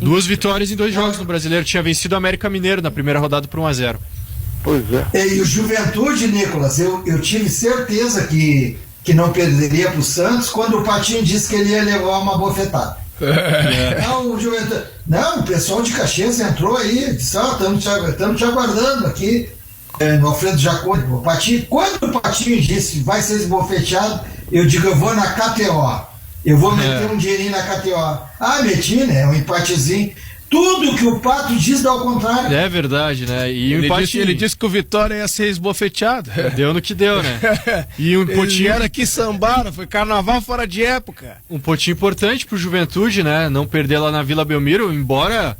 2 vitórias em 2 jogos no Brasileiro. Tinha vencido o América Mineiro na primeira rodada por 1-0. Pois é. E o Juventude, Nicolas, eu tive certeza que não perderia pro Santos quando o Patinho disse que ele ia levar uma bofetada. Não, o pessoal de Caxias entrou aí, disse, estamos te aguardando aqui no Alfredo Jaconi. O Patinho, quando o Patinho disse vai ser esbofeteado, eu digo, eu vou na KTO, eu vou meter um dinheirinho na KTO. Meti, né, um empatezinho. Tudo que o Pato diz dá ao contrário. É verdade, né? E ele disse que o Vitória ia ser esbofeteado. Deu no que deu, né? E um potinho era que sambaram, foi carnaval fora de época. Um potinho importante pro Juventude, né? Não perder lá na Vila Belmiro, embora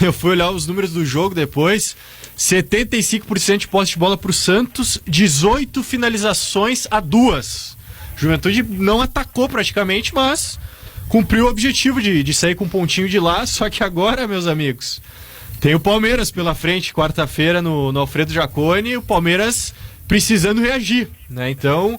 eu fui olhar os números do jogo depois. 75% de posse de bola pro Santos, 18 finalizações a 2. Juventude não atacou praticamente, mas cumpriu o objetivo de sair com um pontinho de lá. Só que agora, meus amigos, tem o Palmeiras pela frente, quarta-feira no Alfredo Jaconi, o Palmeiras precisando reagir, né? Então,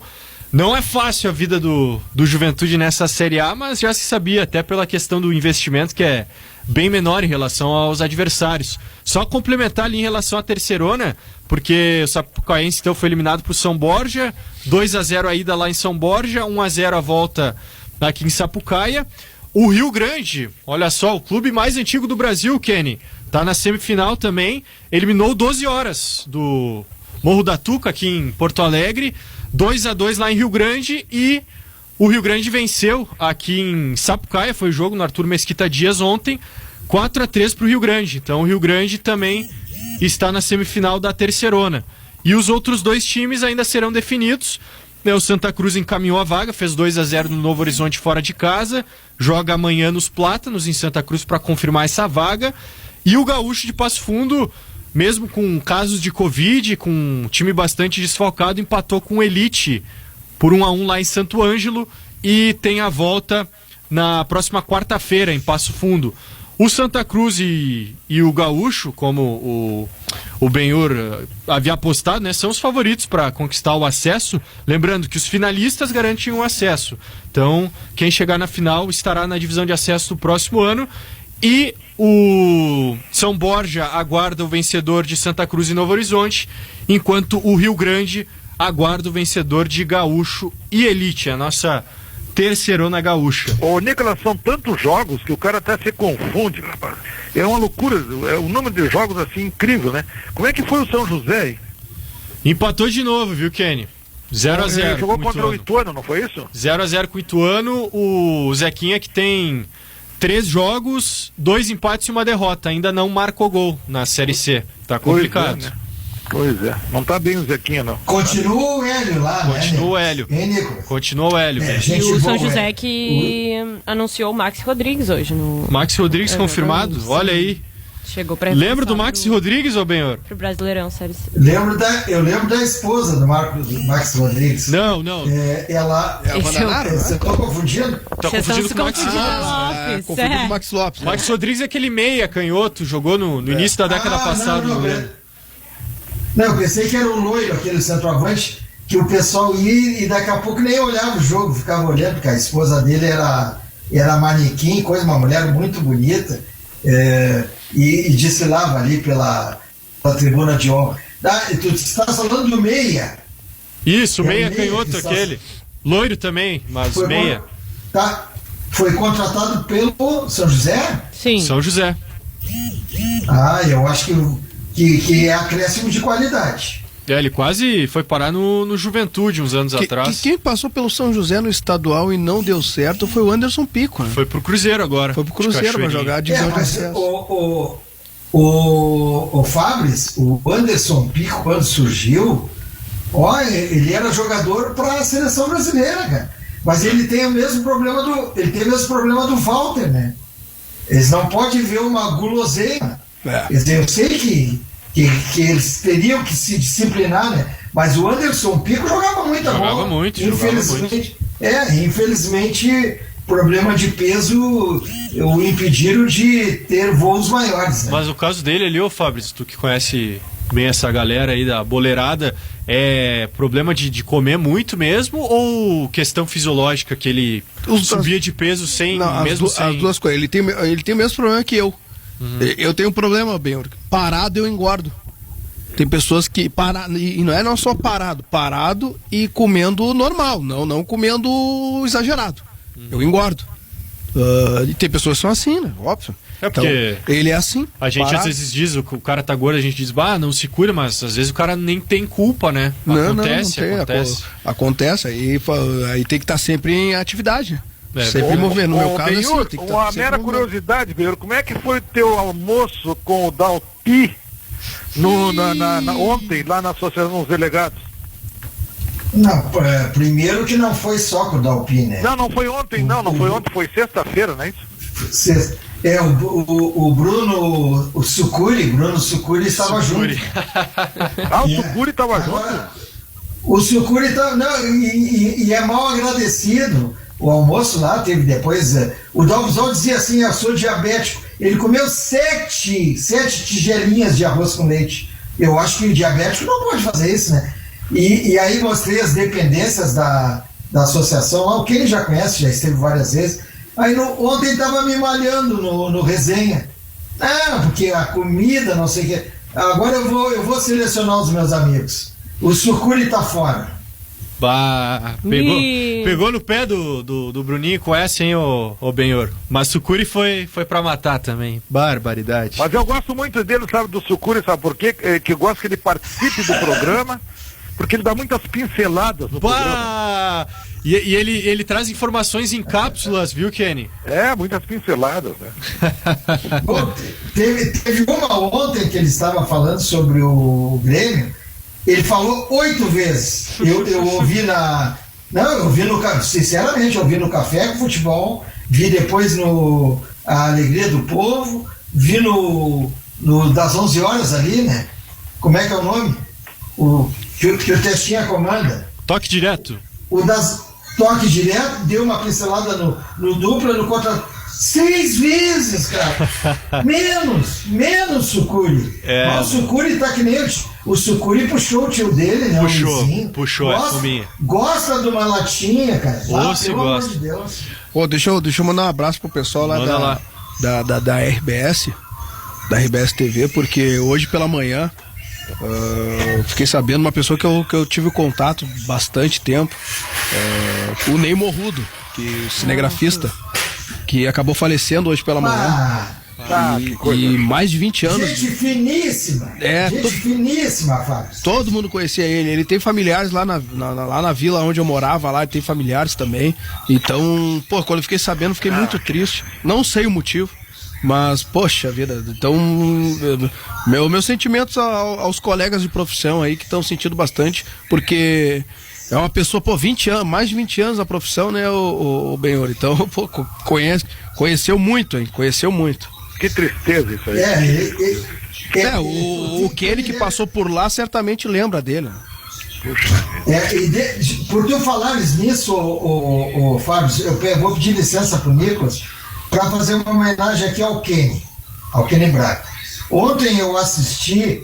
não é fácil a vida do Juventude nessa Série A, mas já se sabia, até pela questão do investimento, que é bem menor em relação aos adversários. Só complementar ali em relação à Terceirona, porque o Sapucaense então foi eliminado pro São Borja, 2-0 a ida lá em São Borja, 1-0 a volta aqui em Sapucaia. O Rio Grande, olha só, o clube mais antigo do Brasil, Kenny, tá na semifinal também, eliminou 12 horas do Morro da Tuca aqui em Porto Alegre, 2-2 lá em Rio Grande, e o Rio Grande venceu aqui em Sapucaia, foi o jogo no Arthur Mesquita Dias ontem, 4-3 pro Rio Grande. Então o Rio Grande também está na semifinal da Terceirona. E os outros 2 times ainda serão definidos. O Santa Cruz encaminhou a vaga, fez 2-0 no Novo Horizonte fora de casa, joga amanhã nos Plátanos em Santa Cruz para confirmar essa vaga. E o Gaúcho de Passo Fundo, mesmo com casos de Covid, com um time bastante desfalcado, empatou com o Elite por 1-1 lá em Santo Ângelo e tem a volta na próxima quarta-feira em Passo Fundo. O Santa Cruz e o Gaúcho, como o Benhur havia apostado, né, são os favoritos para conquistar o acesso. Lembrando que os finalistas garantem o acesso. Então, quem chegar na final estará na divisão de acesso do próximo ano. E o São Borja aguarda o vencedor de Santa Cruz e Novo Horizonte, enquanto o Rio Grande aguarda o vencedor de Gaúcho e Elite, a nossa Terceirona gaúcha. Ô, Nicolas, são tantos jogos que o cara até se confunde, rapaz. É uma loucura, é um número de jogos assim incrível, né? Como é que foi o São José, hein? Empatou de novo, viu, Kenny? 0-0. Jogou contra o Ituano, não foi isso? 0-0 com o Ituano. O Zequinha, que tem 3 jogos, 2 empates e 1 derrota. Ainda não marcou gol na Série C. Tá complicado. Pois é, né? Pois é, não tá bem o Zequinha, não. Continua o Hélio lá, né? Continua o Hélio. Continua o Hélio. E o São José que anunciou o Maxi Rodrigues hoje. Maxi Rodrigues confirmado? Olha aí. Chegou pra Lembra do Maxi Rodrigues, ô Benhor? Pro Brasileirão, Série C. Eu lembro da esposa do Maxi Rodrigues. Não. Ela... É a Vandanaro, Você tá confundindo? Tá confundindo com o Maxi Rodrigues. Confundindo com o Max Lopes. Max Rodrigues é aquele meia canhoto, jogou no início da década passada. Não, eu pensei que era um loiro, aquele centroavante, que o pessoal ia e daqui a pouco nem olhava o jogo, ficava olhando, porque a esposa dele era manequim, uma mulher muito bonita, e desfilava ali pela tribuna de honra. Tu estás falando do meia? Isso, meia canhoto aquele. Loiro também, mas meia. Foi contratado pelo São José? Sim. São José. Eu acho que é acréscimo de qualidade. Ele quase foi parar no Juventude uns anos atrás. Quem passou pelo São José no estadual e não deu certo foi o Anderson Pico, né? Foi pro Cruzeiro agora. Foi pro Cruzeiro pra jogar a divisão de acesso. O Fabris, o Anderson Pico, quando surgiu, ele era jogador para a seleção brasileira, cara. Mas ele tem o mesmo problema do Walter, né? Eles não podem ver uma guloseima. Eu sei que eles teriam que se disciplinar, né? Mas o Anderson Pico jogava muita bola. Jogava muito. Infelizmente, problema de peso o impediram de ter voos maiores, né? Mas o caso dele ali, Fabrício, tu que conhece bem essa galera aí da boleirada, É problema de comer muito mesmo ou questão fisiológica que ele subia de peso sem... Não, as duas coisas. Ele tem o mesmo problema que eu. Eu tenho um problema, bem, parado eu engordo. Tem pessoas que e não só parado e comendo normal, não comendo exagerado. Eu engordo. E tem pessoas que são assim, né? Óbvio. É porque então, ele é assim. A gente às vezes diz, o cara tá gordo, a gente diz, não se cura, mas às vezes o cara nem tem culpa, né? Acontece. Aí tem que estar sempre em atividade. Sempre movendo. No meu caso, Benhur, assim, tem que uma mera curiosidade, Benhur, como é que foi o teu almoço com o Dalpi ontem, lá na Associação dos Delegados? Não, primeiro que não foi só com o Dalpi, né? Não foi ontem, não foi ontem, foi sexta-feira, não é isso? O Bruno Sucuri estava junto. O Sucuri estava junto? O Sucuri estava. E é mal agradecido. O almoço lá teve depois. O Dalvizol dizia assim: eu sou diabético. Ele comeu 7 tigelinhas de arroz com leite. Eu acho que o diabético não pode fazer isso, né? E aí mostrei as dependências da associação lá, o que ele já conhece, já esteve várias vezes. Aí ontem estava me malhando no resenha. Porque a comida, não sei o que. Agora eu vou selecionar os meus amigos. O Sucuri tá fora. Pegou no pé do Bruninho com essa, hein, o Benhor. Mas Sucuri foi pra matar também. Barbaridade. Mas eu gosto muito dele, sabe, do Sucuri, sabe por quê? Que eu gosto que ele participe do programa, porque ele dá muitas pinceladas no programa. E ele traz informações em cápsulas, viu, Kenny? Muitas pinceladas, né? Teve uma ontem que ele estava falando sobre o Grêmio. Ele falou 8 vezes. Eu ouvi sinceramente, eu ouvi no Café com Futebol, vi depois no A Alegria do Povo, vi no das 11 horas ali, né? Como é que é o nome? Que o Testinha comanda. Toque direto. O das Toque direto, deu uma pincelada no dupla, no contra 6 vezes, cara. Menos Sucuri. O Sucuri tá que nem o Sucuri puxou o tio dele, né? Puxou, gosta de uma latinha, cara. Pelo amor de Deus. Deixa eu mandar um abraço pro pessoal lá da RBS, da RBS TV, porque hoje pela manhã fiquei sabendo, uma pessoa que eu tive contato bastante tempo, o Ney Morrudo, cinegrafista, que acabou falecendo hoje pela manhã. E mais de 20 anos. Gente finíssima. Finíssima, Fábio. Todo mundo conhecia ele. Ele tem familiares lá na vila onde eu morava, lá ele tem familiares também. Então, quando eu fiquei sabendo, fiquei muito triste. Não sei o motivo. Mas, poxa vida, então, meus sentimentos aos colegas de profissão aí que estão sentindo bastante, porque é uma pessoa, 20 anos, mais de 20 anos na profissão, né, o Benhor? Então, conheceu muito, hein? Conheceu muito. Que tristeza isso aí. O Kenny que passou por lá certamente lembra dele. Por tu falares nisso, Fábio, eu vou pedir licença pro Nicolas para fazer uma homenagem aqui ao Kenny Braga. Ontem eu assisti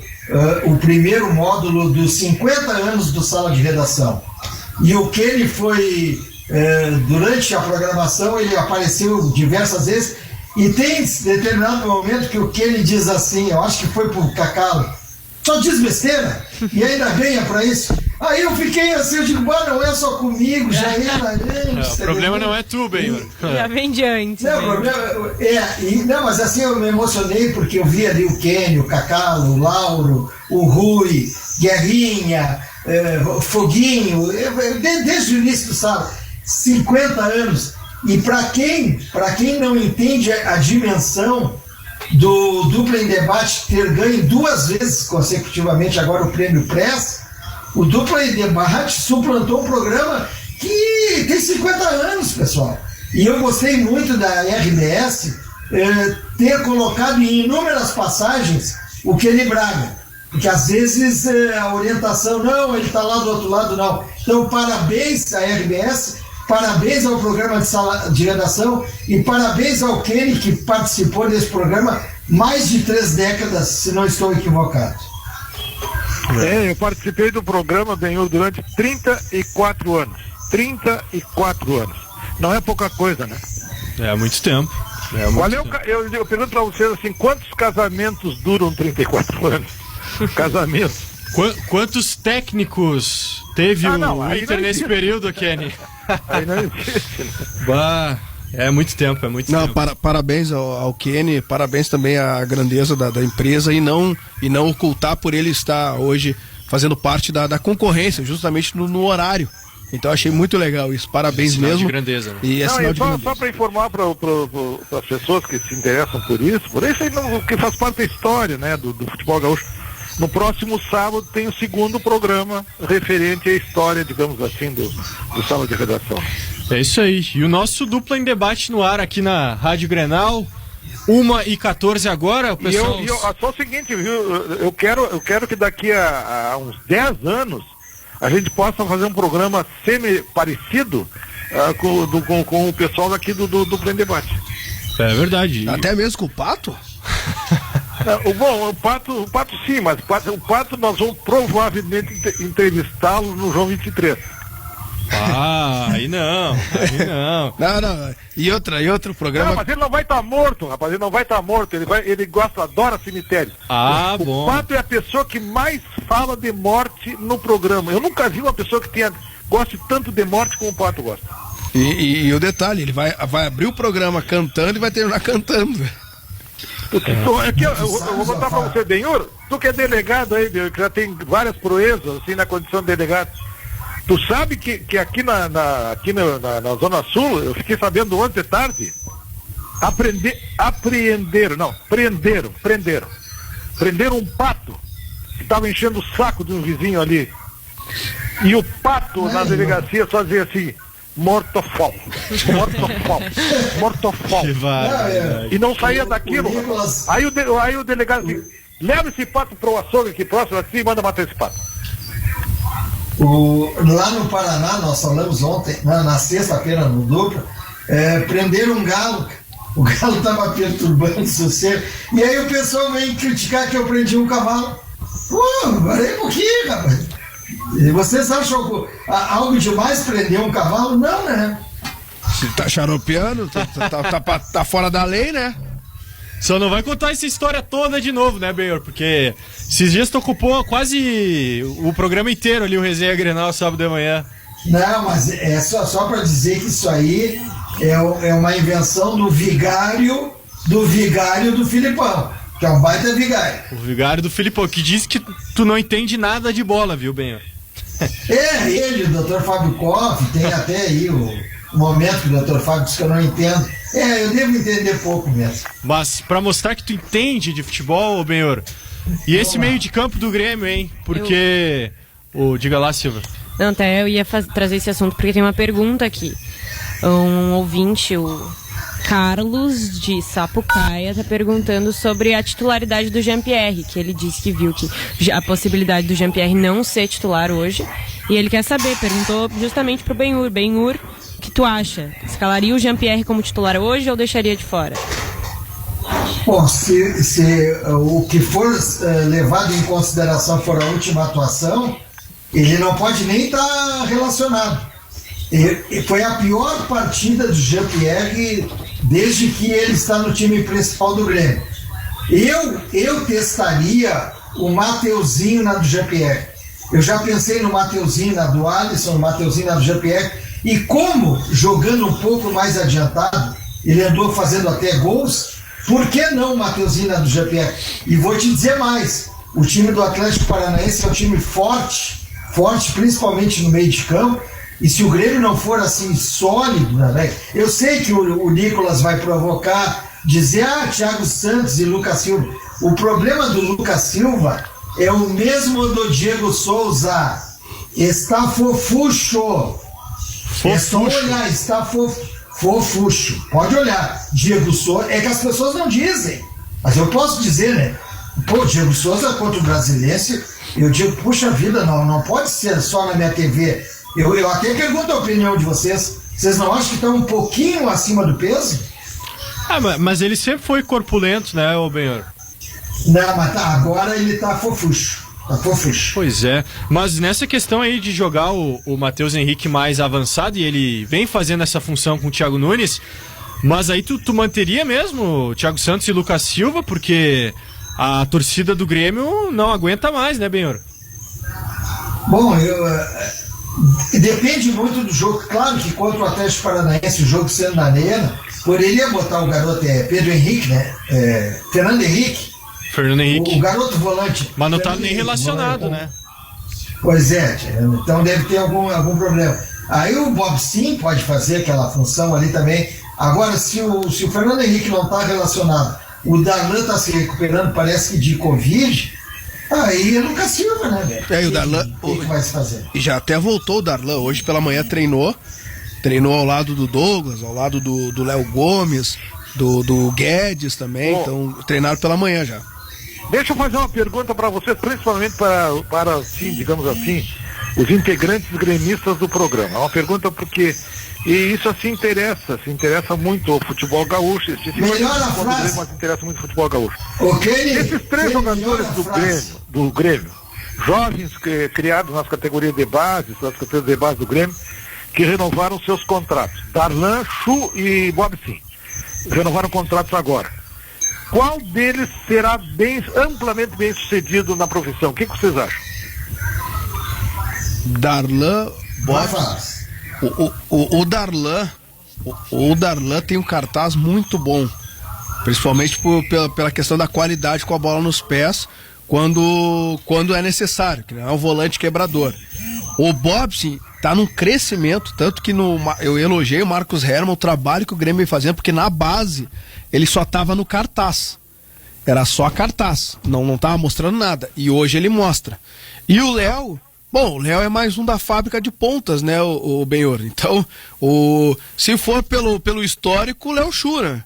o primeiro módulo dos 50 anos do Sala de Redação. E o Kenny foi, durante a programação, ele apareceu diversas vezes, e tem determinado momento que o Kenny diz assim, eu acho que foi pro Cacalo, só diz besteira, e ainda ganha para isso. Aí eu fiquei assim, eu digo, não é só comigo, já era antes. O problema não é tu, Benhor. Já vem de antes. Não, mas assim eu me emocionei porque eu vi ali o Kenny, o Cacalo, o Lauro, o Rui, Guerrinha, Foguinho, desde o início do sábado, 50 anos. E para quem não entende a dimensão do Dupla em Debate ter ganho 2 vezes consecutivamente agora o Prêmio Press, o Dupla em Debate suplantou um programa que tem 50 anos, pessoal. E eu gostei muito da RBS ter colocado em inúmeras passagens o Kenny Braga. Porque às vezes a orientação, não, ele está lá do outro lado, não. Então, parabéns à RBS, parabéns ao programa de Sala de Redação e parabéns ao Kenny, que participou desse programa mais de 3 décadas, se não estou equivocado. Eu participei do programa, Benhur, durante 34 anos. 34 anos. Não é pouca coisa, né? É muito tempo. Eu pergunto pra vocês assim, quantos casamentos duram 34 anos? Casamentos. Quantos técnicos teve o Inter nesse período, Kenny? Aí não existe, né? Bah, é muito tempo, Não, parabéns ao Kenny, parabéns também à grandeza da empresa e não ocultar por ele estar hoje fazendo parte da concorrência, justamente no horário. Então achei muito legal isso, parabéns sinal mesmo. De grandeza, né? E só para informar para as pessoas que se interessam por isso aí não, que faz parte da história, né, do futebol gaúcho. No próximo sábado tem o segundo programa referente à história, digamos assim, do Sala de Redação. É isso aí. E o nosso Dupla em Debate no ar aqui na Rádio Grenal, 1h14 agora, o pessoal... Só o seguinte, viu? Eu quero que daqui a uns 10 anos a gente possa fazer um programa semi-parecido com o pessoal daqui do Dupla em Debate. É verdade. Até mesmo com o Pato? Bom, o Pato sim, mas o Pato nós vamos provavelmente entrevistá-lo no João 23. Aí não. Não. E outro programa. Não, mas ele não vai estar morto, rapaz, ele não vai estar morto, ele adora cemitério. Bom. O Pato é a pessoa que mais fala de morte no programa. Eu nunca vi uma pessoa que goste tanto de morte como o Pato gosta. E o detalhe, ele vai abrir o programa cantando e vai terminar cantando. Eu vou botar pra você, Benhur, tu que é delegado aí, que já tem várias proezas assim na condição de delegado. Tu sabe que aqui na Zona Sul, eu fiquei sabendo ontem de tarde, prenderam um pato que estava enchendo o saco de um vizinho ali. E o pato na delegacia só dizia assim: mortofol. E não saía daquilo. Aí o delegado assim: leva esse pato pro açougue aqui próximo assim e manda matar esse pato. Lá no Paraná, nós falamos ontem, na sexta-feira no Dupla, prenderam um galo. O galo estava perturbando o sossego. E aí o pessoal vem criticar que eu prendi um cavalo. Parei um pouquinho, rapaz. E vocês acham algo demais prender um cavalo? Não, né? Você tá xaropeando, tá fora da lei, né? Só não vai contar essa história toda de novo, né, Benhur? Porque esses dias tu ocupou quase o programa inteiro ali, o Resenha Grenal, sábado de manhã. Não, mas é só para dizer que isso aí é uma invenção do vigário do Filipão, que é um baita vigário. O vigário do Filipão, que diz que tu não entende nada de bola, viu, Benhur? Ele, o Dr. Fábio Koff, tem até aí o momento que o Dr. Fábio diz que eu não entendo. Eu devo entender pouco mesmo. Mas pra mostrar que tu entende de futebol, Benhur, e esse meio de campo do Grêmio, hein? Porque... diga lá, Silva. Não, até eu ia trazer esse assunto porque tem uma pergunta aqui. Um ouvinte, o Carlos de Sapucaia, está perguntando sobre a titularidade do Jean-Pierre, que ele disse que viu que a possibilidade do Jean-Pierre não ser titular hoje. E ele quer saber, perguntou justamente pro Benhur. Benhur, o que tu acha? Escalaria o Jean-Pierre como titular hoje ou deixaria de fora? Bom, se o que for levado em consideração for a última atuação, ele não pode nem estar relacionado. Foi a pior partida do Jean-Pierre desde que ele está no time principal do Grêmio. Eu testaria o Mateuzinho na do Jean-Pierre. Eu já pensei no Mateuzinho na do Alisson, no Mateuzinho na do Jean-Pierre, e como, jogando um pouco mais adiantado, ele andou fazendo até gols, por que não o Mateuzinho na do Jean-Pierre? E vou te dizer mais, o time do Atlético Paranaense é um time forte, principalmente no meio de campo, e se o Grêmio não for assim sólido, né? Eu sei que o Nicolas vai provocar, dizer, Thiago Santos e Lucas Silva. O problema do Lucas Silva é o mesmo do Diego Souza. Está fofucho. É só olhar, está fofucho. Pode olhar. Diego Souza, é que as pessoas não dizem. Mas eu posso dizer, né? Pô, Diego Souza contra o Brasiliense, eu digo, puxa vida, não pode ser só na minha TV. Eu até pergunto a opinião de vocês. Vocês não acham que estão um pouquinho acima do peso? Mas ele sempre foi corpulento, né, ô Benhur? Não, mas agora ele tá fofucho. Tá fofuxo. Pois é, mas nessa questão aí de jogar o Matheus Henrique mais avançado, e ele vem fazendo essa função com o Thiago Nunes, mas aí tu manteria mesmo o Thiago Santos e o Lucas Silva, porque a torcida do Grêmio não aguenta mais, né, Benhor? Bom, depende muito do jogo. Claro que contra o Atlético Paranaense, o jogo sendo na arena, poderia botar o garoto Pedro Henrique, né? Fernando Henrique. O garoto volante. Mas não tá nem relacionado, né? Pois é, então deve ter algum problema. Aí o Bob Sim pode fazer aquela função ali também. Agora, se o Fernando Henrique não tá relacionado, o Darlan tá se recuperando, parece que de Covid, aí é Lucas Silva, né, velho? E o Darlan. O que vai se fazer? E já até voltou o Darlan. Hoje pela manhã treinou ao lado do Douglas, ao lado do Léo Gomes, do Guedes também. Então, treinaram pela manhã já. Deixa eu fazer uma pergunta para vocês, principalmente para assim, digamos assim, os integrantes gremistas do programa. É uma pergunta porque isso assim interessa muito o futebol gaúcho. Melhor a frase. Mas interessa muito o futebol gaúcho. Esses três jogadores do Grêmio, jovens criados nas categorias de base, do Grêmio, que renovaram seus contratos. Darlan, Chu e Bob Sim. Renovaram contratos agora. Qual deles será amplamente bem sucedido na profissão? O que vocês acham? Darlan, o Darlan tem um cartaz muito bom, principalmente pela questão da qualidade com a bola nos pés quando é necessário, que não é um volante quebrador. O Bobson tá num crescimento, tanto que eu elogiei o Marcos Hermann, o trabalho que o Grêmio vem fazendo, porque na base ele só tava no cartaz. Era só cartaz, não tava mostrando nada. E hoje ele mostra. E o Léo é mais um da fábrica de pontas, né, o Benhor. Então, se for pelo histórico, o Léo Schura.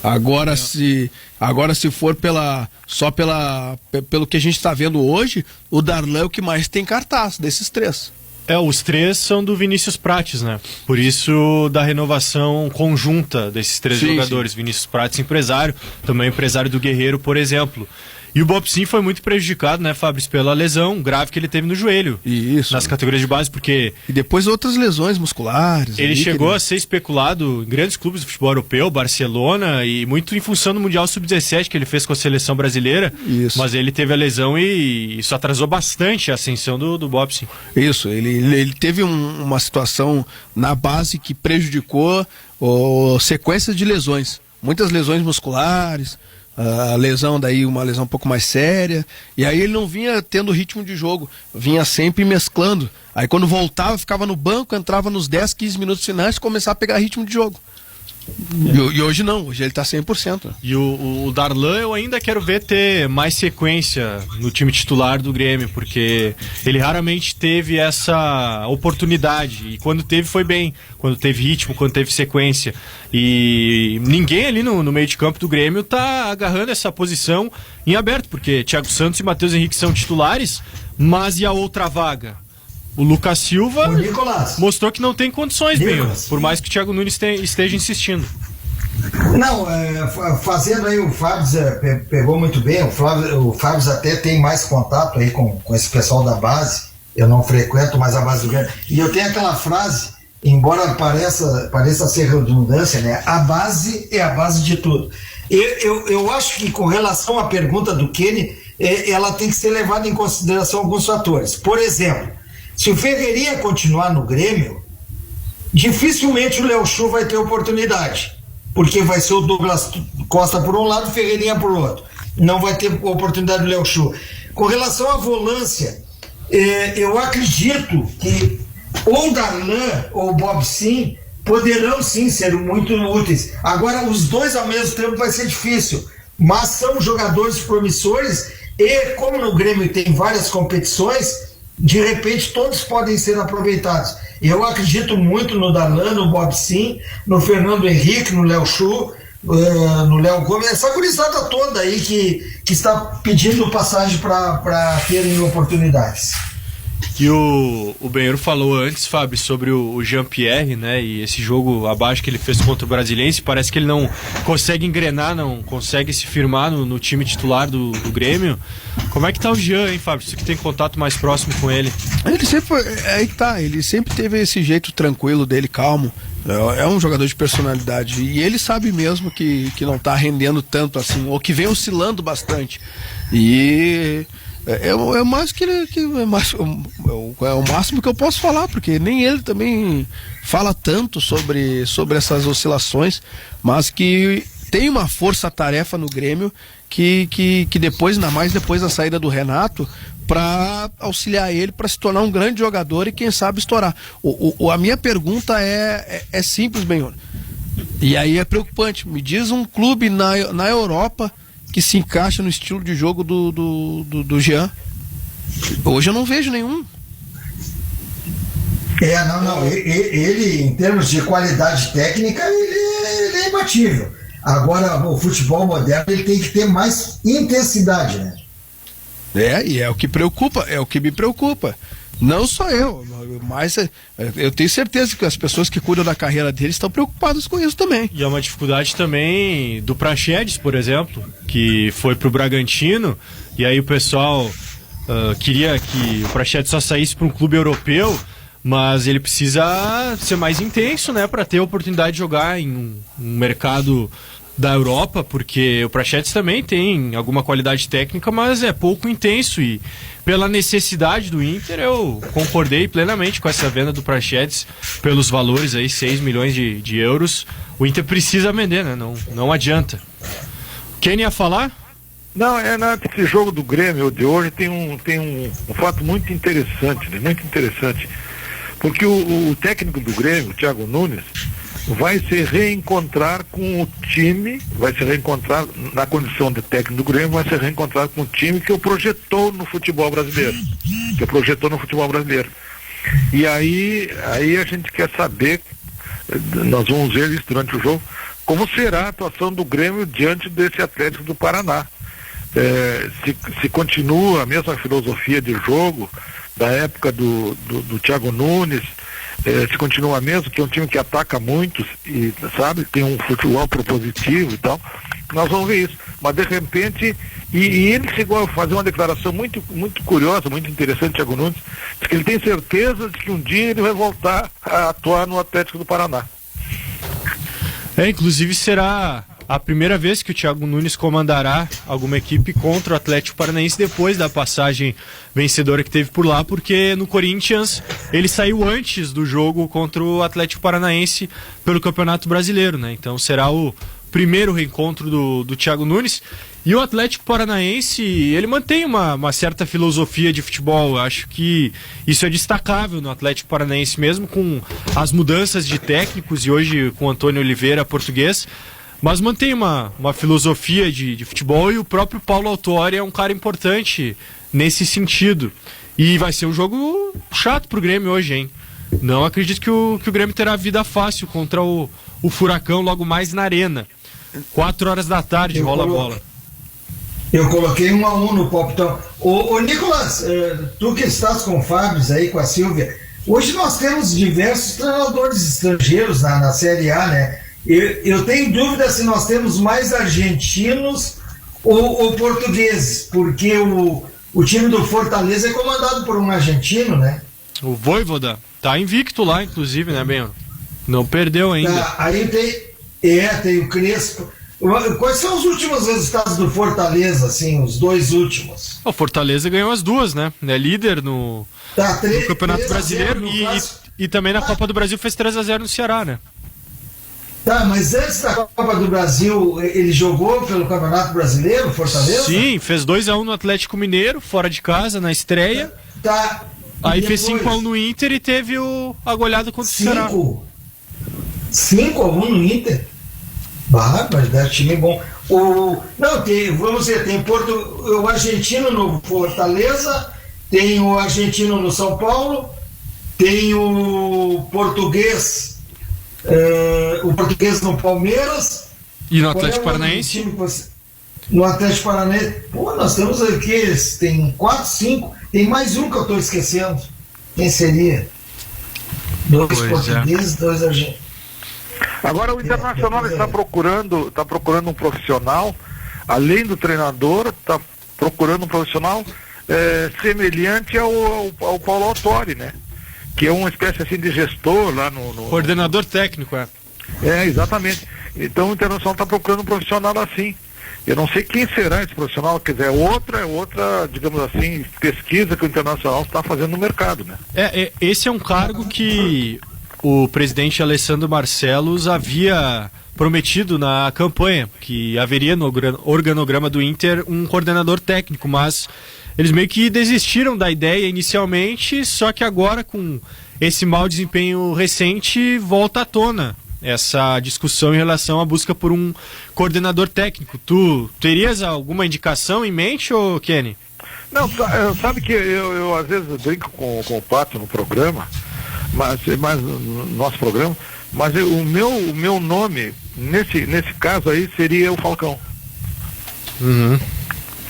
Agora se for pelo que a gente está vendo hoje, o Darlan é o que mais tem cartaz desses três. Os três são do Vinícius Prates, né? Por isso da renovação conjunta desses três jogadores. Sim. Vinícius Prates, empresário, também empresário do Guerreiro, por exemplo. E o Bob Sim foi muito prejudicado, né, Fabrício, pela lesão grave que ele teve no joelho. Isso. Nas categorias de base, porque... E depois outras lesões musculares. Ele chegou a ser especulado em grandes clubes do futebol europeu, Barcelona, e muito em função do Mundial Sub-17 que ele fez com a seleção brasileira. Isso. Mas ele teve a lesão e isso atrasou bastante a ascensão do Bob Sim. Isso, ele teve uma situação na base que prejudicou sequências de lesões. Muitas lesões musculares... A lesão daí, uma lesão um pouco mais séria, e aí ele não vinha tendo ritmo de jogo, vinha sempre mesclando, aí quando voltava ficava no banco, entrava nos 10, 15 minutos finais e começava a pegar ritmo de jogo. E hoje não, hoje ele tá 100%. E o Darlan eu ainda quero ver ter mais sequência no time titular do Grêmio, porque ele raramente teve essa oportunidade, e quando teve foi bem, quando teve ritmo, quando teve sequência, e ninguém ali no meio de campo do Grêmio tá agarrando essa posição em aberto, porque Thiago Santos e Matheus Henrique são titulares, mas e a outra vaga? O Lucas Silva mostrou que não tem condições, bem, por mais que o Thiago Nunes esteja insistindo. Não, fazendo aí o Fábio pegou muito bem, o Fábio até tem mais contato aí com esse pessoal da base, eu não frequento mais a base do Grêmio, e eu tenho aquela frase, embora pareça ser redundância, né? A base é a base de tudo. Eu acho que com relação à pergunta do Kenny, ela tem que ser levada em consideração alguns fatores. Por exemplo, se o Ferreirinha continuar no Grêmio, dificilmente o Léo Chu vai ter oportunidade, porque vai ser o Douglas Costa por um lado, o Ferreirinha por outro. Não vai ter oportunidade do Léo Chu. Com relação à volância, eu acredito que ou o Darlan ou o Bob Sim poderão sim ser muito úteis. Agora, os dois ao mesmo tempo vai ser difícil, mas são jogadores promissores e como no Grêmio tem várias competições, de repente todos podem ser aproveitados. Eu acredito muito no Darlan, no Bob Sim, no Fernando Henrique, no Léo Chu, no Léo Gomes, essa gurizada toda aí que está pedindo passagem para terem oportunidades. E o Benheiro falou antes, Fábio, sobre o Jean-Pierre, né? E esse jogo abaixo que ele fez contra o Brasiliense, parece que ele não consegue engrenar, não consegue se firmar no time titular do Grêmio. Como é que tá o Jean, hein, Fábio? Você que tem contato mais próximo com ele. Ele sempre, ele sempre teve esse jeito tranquilo dele, calmo. É um jogador de personalidade. E ele sabe mesmo que não tá rendendo tanto assim, ou que vem oscilando bastante. E é o mais é o máximo que eu posso falar, porque nem ele também fala tanto sobre essas oscilações, mas que tem uma força-tarefa no Grêmio que depois, ainda mais depois da saída do Renato, para auxiliar ele para se tornar um grande jogador e quem sabe estourar. A minha pergunta é simples, Benhor. E aí é preocupante. Me diz um clube na Europa que se encaixa no estilo de jogo do Jean. Hoje eu não vejo nenhum. Ele, em termos de qualidade técnica, ele é imbatível. Agora, o futebol moderno, ele tem que ter mais intensidade, né? E é o que me preocupa. Não só eu, mas eu tenho certeza que as pessoas que cuidam da carreira dele estão preocupadas com isso também. E é uma dificuldade também do Praxedes, por exemplo, que foi pro Bragantino, e aí o pessoal queria que o Praxedes só saísse para um clube europeu, mas ele precisa ser mais intenso, né, para ter a oportunidade de jogar em um mercado da Europa, porque o Praxedes também tem alguma qualidade técnica, mas é pouco intenso, e pela necessidade do Inter eu concordei plenamente com essa venda do Praxedes pelos valores aí, 6 milhões de euros. O Inter precisa vender, né? Não adianta. Quem ia falar? Não, esse jogo do Grêmio de hoje tem um fato muito interessante, né? Muito interessante, porque o técnico do Grêmio, o Thiago Nunes, vai se reencontrar com o time, vai se reencontrar na condição de técnico do Grêmio, vai se reencontrar com o time que o projetou no futebol brasileiro. E aí a gente quer saber, nós vamos ver isso durante o jogo, como será a atuação do Grêmio diante desse Atlético do Paraná. Se continua a mesma filosofia de jogo da época do Thiago Nunes, se continua mesmo, que é um time que ataca muito e, sabe, tem um futebol propositivo e tal, nós vamos ver isso. Mas de repente, e ele chegou a fazer uma declaração muito, muito curiosa, muito interessante, Thiago Nunes, diz que ele tem certeza de que um dia ele vai voltar a atuar no Atlético do Paraná. Inclusive será a primeira vez que o Thiago Nunes comandará alguma equipe contra o Atlético Paranaense depois da passagem vencedora que teve por lá, porque no Corinthians ele saiu antes do jogo contra o Atlético Paranaense pelo Campeonato Brasileiro, né? Então será o primeiro reencontro do Thiago Nunes. E o Atlético Paranaense, ele mantém uma certa filosofia de futebol. Eu acho que isso é destacável no Atlético Paranaense, mesmo com as mudanças de técnicos, e hoje com o Antônio Oliveira, português, mas mantém uma filosofia de futebol, e o próprio Paulo Autuori é um cara importante nesse sentido. E vai ser um jogo chato pro Grêmio hoje, hein? Não acredito que o Grêmio terá vida fácil contra o Furacão logo mais na Arena. 4 horas da tarde rola a bola. Eu coloquei 1-1 no palpitão. Ô Nicolas, tu que estás com o Fábio aí, com a Silvia, hoje nós temos diversos treinadores estrangeiros na Série A, né? Eu tenho dúvida se nós temos mais argentinos ou portugueses, porque o time do Fortaleza é comandado por um argentino, né? O Vojvoda tá invicto lá, inclusive, né, Benho? Não perdeu ainda. Aí tem o Crespo. Quais são os últimos resultados do Fortaleza, assim, os 2 últimos? O Fortaleza ganhou as 2, né? É líder no Campeonato Brasileiro e também na Copa do Brasil fez 3-0 no Ceará, né? Tá, mas antes da Copa do Brasil, ele jogou pelo Campeonato Brasileiro, Fortaleza? Sim, fez 2-1 no Atlético Mineiro, fora de casa, na estreia. Tá. Aí fez 5-1 no Inter e teve a goleada contra o Ceará. 5-1 no Inter? Barbaridade, time bom. Vamos ver, tem o argentino no Fortaleza, tem o argentino no São Paulo, tem o português no Palmeiras. E no Atlético Paranaense? no Atlético Paranaense. Pô, nós temos aqui, tem 4, 5, tem mais um que eu estou esquecendo. Quem seria? 2 portugueses, 2 argentinos. Agora o Internacional está procurando um profissional, além do treinador, está procurando um profissional semelhante ao Paulo Autori, né? Que é uma espécie assim de gestor lá no... Coordenador técnico, exatamente. Então o Internacional está procurando um profissional assim. Eu não sei quem será esse profissional, quer dizer, outra, digamos assim, pesquisa que o Internacional está fazendo no mercado, né? Esse é um cargo que o presidente Alessandro Barcelos havia prometido na campanha, que haveria no organograma do Inter um coordenador técnico, mas eles meio que desistiram da ideia inicialmente, só que agora com esse mau desempenho recente volta à tona essa discussão em relação à busca por um coordenador técnico. Tu terias alguma indicação em mente, ô Kenny? Não, sabe que eu às vezes brinco com o Pato no programa, mas no nosso programa, mas o meu nome, nesse caso aí, seria o Falcão. Uhum.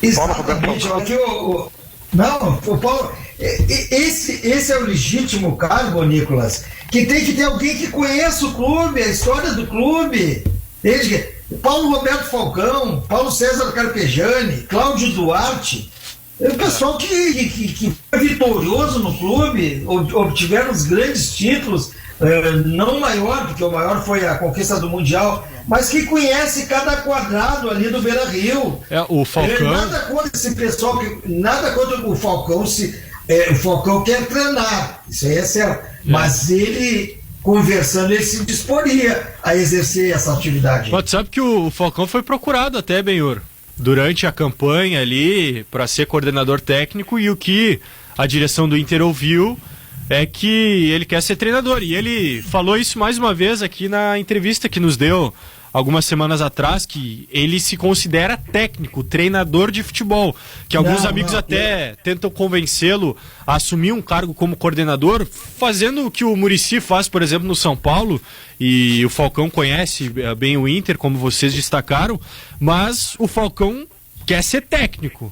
Exatamente. O Paulo, esse é o legítimo cargo, Nicolas, que tem que ter alguém que conheça o clube, a história do clube. Paulo Roberto Falcão, Paulo César Carpegiani, Cláudio Duarte, o pessoal que foi vitorioso no clube, obtiveram os grandes títulos, não o maior, porque o maior foi a conquista do Mundial, mas que conhece cada quadrado ali do Beira-Rio. O Falcão... Nada contra esse pessoal, nada contra o Falcão, o Falcão quer treinar, isso aí é certo, mas ele, conversando, ele se disporia a exercer essa atividade. Mas sabe que o Falcão foi procurado até, Benhor, durante a campanha ali, para ser coordenador técnico, e o que a direção do Inter ouviu é que ele quer ser treinador, e ele falou isso mais uma vez aqui na entrevista que nos deu algumas semanas atrás, que ele se considera técnico, treinador de futebol, que alguns amigos tentam convencê-lo a assumir um cargo como coordenador, fazendo o que o Muricy faz, por exemplo, no São Paulo, e o Falcão conhece bem o Inter, como vocês destacaram, mas o Falcão quer ser técnico.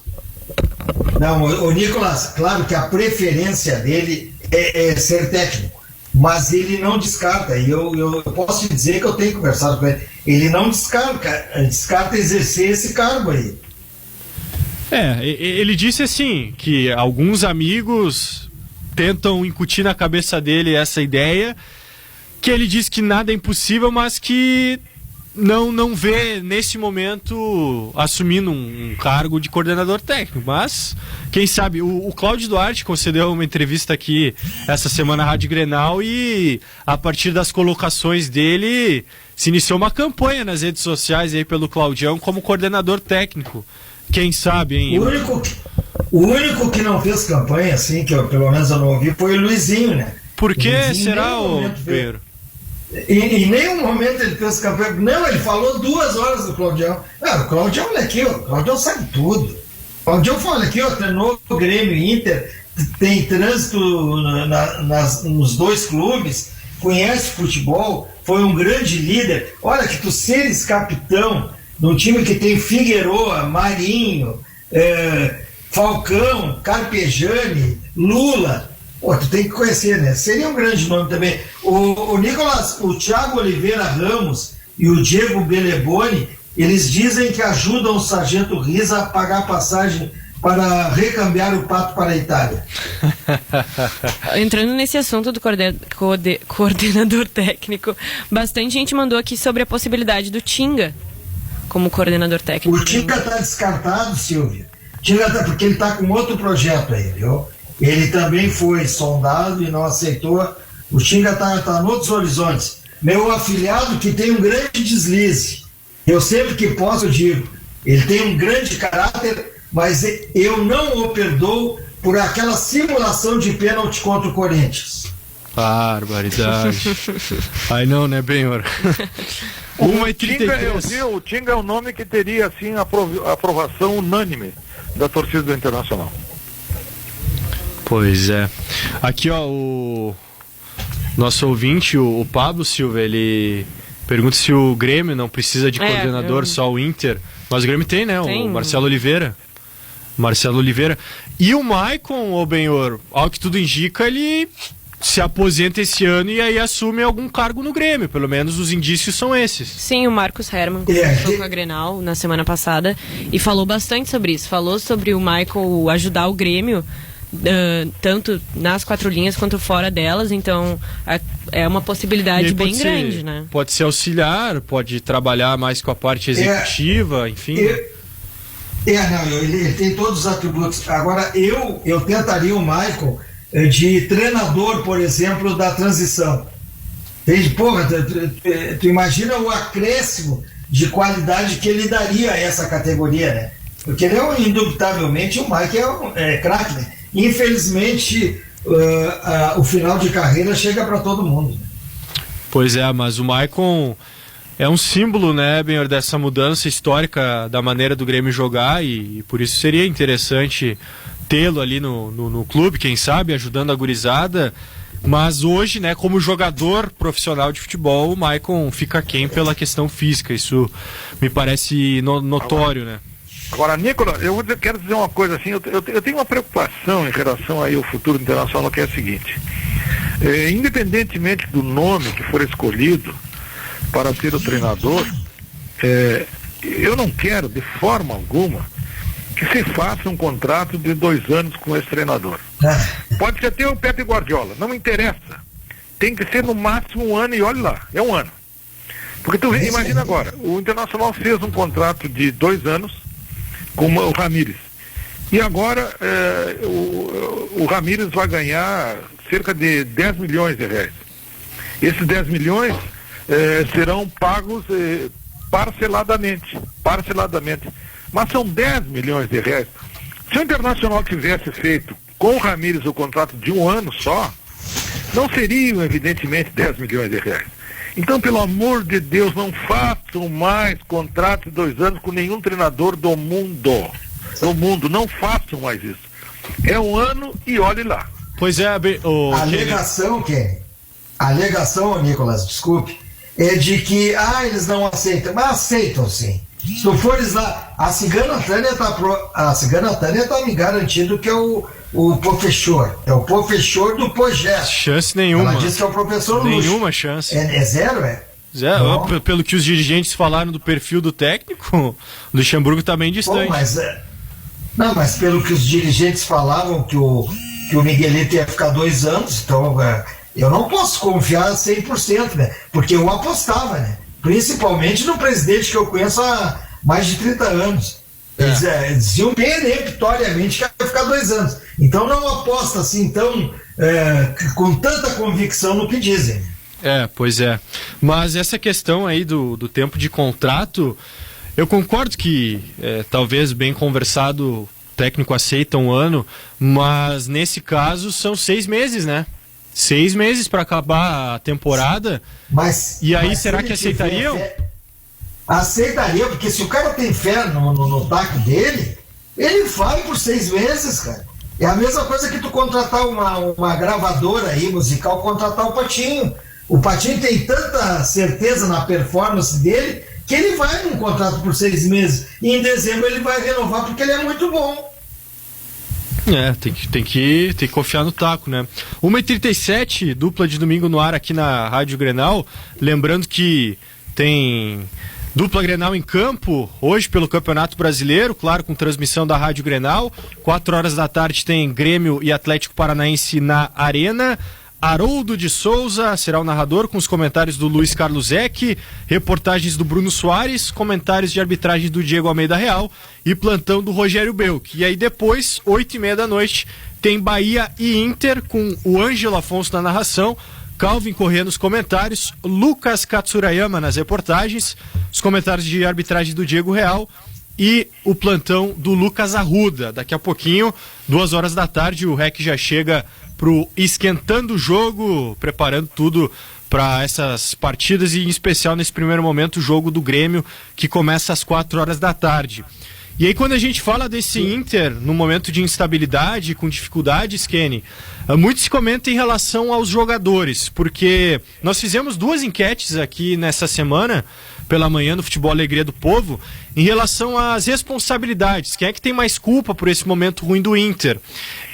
Não, o Nicolas, claro que a preferência dele é ser técnico, mas ele não descarta, e eu posso te dizer que eu tenho conversado com ele não descarta exercer esse cargo aí. Ele disse assim, que alguns amigos tentam incutir na cabeça dele essa ideia, que ele diz que nada é impossível, mas que não vê nesse momento assumindo um cargo de coordenador técnico, mas quem sabe. O Cláudio Duarte concedeu uma entrevista aqui essa semana na Rádio Grenal, e a partir das colocações dele se iniciou uma campanha nas redes sociais aí pelo Claudião como coordenador técnico. Quem sabe, hein? O único que não fez campanha, assim, que pelo menos eu não ouvi, foi o Luizinho, né? Por que será, o Pedro? Em nenhum momento ele fez campanha. Não, ele falou 2 horas do Claudião. O Claudião, olha aqui, o Claudião sabe tudo. O Claudião fala aqui, treinou o Grêmio Inter, tem trânsito nos 2 clubes, conhece futebol, foi um grande líder. Olha que tu seres capitão num time que tem Figueroa, Marinho, Falcão, Carpegiani, Lula. Tu tem que conhecer, né? Seria um grande nome também. O Nicolas, o Thiago Oliveira Ramos e o Diego Beleboni, eles dizem que ajudam o Sargento Riza a pagar a passagem para recambiar o Pato para a Itália. Entrando nesse assunto do coordenador técnico, bastante gente mandou aqui sobre a possibilidade do Tinga como coordenador técnico. O Tinga está descartado, Silvia. Porque ele está com outro projeto aí, viu? Ele também foi sondado e não aceitou. O Tinga está em outros horizontes. Meu afilhado que tem um grande deslize. Eu sempre que posso digo, ele tem um grande caráter, mas eu não o perdoo por aquela simulação de pênalti contra o Corinthians. Barbaridade. Aí não, né, Benhor? 1h33. O Tinga é um nome que teria, assim, aprovação unânime da torcida do Internacional. Pois é. Aqui, o nosso ouvinte, o Pablo Silva, ele pergunta se o Grêmio não precisa de coordenador, só o Inter. Mas o Grêmio tem, né? Tem. O Marcelo Oliveira. E o Maicon, ô Benhor, ao que tudo indica, ele se aposenta esse ano e aí assume algum cargo no Grêmio. Pelo menos os indícios são esses. Sim, o Marcos Hermann conversou com a Grenal na semana passada e falou bastante sobre isso. Falou sobre o Michael ajudar o Grêmio, tanto nas 4 linhas quanto fora delas. Então é uma possibilidade bem grande, né? Pode ser auxiliar, pode trabalhar mais com a parte executiva, enfim. Não, ele tem todos os atributos. Agora, eu tentaria o Michael de treinador, por exemplo, da transição. Entende? Porra, tu imagina o acréscimo de qualidade que ele daria a essa categoria, né? Porque ele indubitavelmente, o Michael é craque, né? Infelizmente, o final de carreira chega para todo mundo. Pois é, mas o Maicon é um símbolo, né, Benhor, dessa mudança histórica da maneira do Grêmio jogar e por isso seria interessante tê-lo ali no clube, quem sabe, ajudando a gurizada. Mas hoje, né, como jogador profissional de futebol, o Maicon fica aquém pela questão física. Isso me parece notório, né? Agora, Nicolas, quero dizer uma coisa assim, eu tenho uma preocupação em relação aí ao futuro internacional, que é a seguinte. Independentemente do nome que for escolhido para ser o treinador, eu não quero, de forma alguma, que se faça um contrato de 2 anos com esse treinador. Pode ser até o Pepe Guardiola, não me interessa. Tem que ser no máximo 1 ano e olha lá, é 1 ano. Porque tu imagina agora, o Internacional fez um contrato de 2 anos com o Ramírez. E agora o Ramírez vai ganhar cerca de 10 milhões de reais. Esses 10 milhões serão pagos parceladamente. Mas são 10 milhões de reais. Se o Internacional tivesse feito com o Ramírez o contrato de 1 ano só, não seriam, evidentemente, 10 milhões de reais. Então, pelo amor de Deus, não façam mais contrato de 2 anos com nenhum treinador do mundo. Não façam mais isso. É 1 ano e olhe lá. Pois é, a alegação, Nicolas, desculpe, é de que eles não aceitam, mas aceitam sim. Se tu fores lá, a Cigana Tânia está me garantindo que é o professor. É o professor do projeto. Chance nenhuma. Ela disse que é o professor Luxo. Nenhuma chance. É zero, Zero. Pelo que os dirigentes falaram do perfil do técnico, o Luxemburgo está bem distante. Mas pelo que os dirigentes falavam que o Miguelito ia ficar 2 anos, então eu não posso confiar 100%, né? Porque eu apostava, né? Principalmente no presidente que eu conheço há mais de 30 anos. Eles diziam peremptoriamente que ia ficar 2 anos. Então não aposta assim com tanta convicção no que dizem. Pois é. Mas essa questão aí do tempo de contrato, eu concordo que talvez bem conversado o técnico aceita 1 ano, mas nesse caso são 6 meses, né? 6 meses para acabar a temporada. E aí, será que aceitariam? Aceitaria, porque se o cara tem fé no taco dele, ele vai por 6 meses, cara. É a mesma coisa que tu contratar uma gravadora aí, musical, contratar o Patinho. O Patinho tem tanta certeza na performance dele que ele vai num contrato por 6 meses. E em dezembro ele vai renovar porque ele é muito bom. Tem que confiar no taco, né? 1h37, dupla de domingo no ar aqui na Rádio Grenal. Lembrando que tem dupla Grenal em campo hoje pelo Campeonato Brasileiro, claro, com transmissão da Rádio Grenal. 4 horas da tarde tem Grêmio e Atlético Paranaense na Arena. Haroldo de Souza será o narrador, com os comentários do Luiz Carlos Eck, reportagens do Bruno Soares, comentários de arbitragem do Diego Almeida Real e plantão do Rogério Belk. E aí depois, 20h30 da noite, tem Bahia e Inter, com o Ângelo Afonso na narração, Calvin Corrêa nos comentários, Lucas Katsurayama nas reportagens, os comentários de arbitragem do Diego Real e o plantão do Lucas Arruda. Daqui a pouquinho, 2 horas da tarde, o REC já chega pro esquentando o jogo, preparando tudo para essas partidas e em especial nesse primeiro momento o jogo do Grêmio, que começa às 4 horas da tarde. E aí quando a gente fala desse Inter, no momento de instabilidade, com dificuldades, Kenny, muito se comenta em relação aos jogadores, porque nós fizemos 2 enquetes aqui nessa semana, pela manhã, no Futebol Alegria do Povo, em relação às responsabilidades. Quem é que tem mais culpa por esse momento ruim do Inter?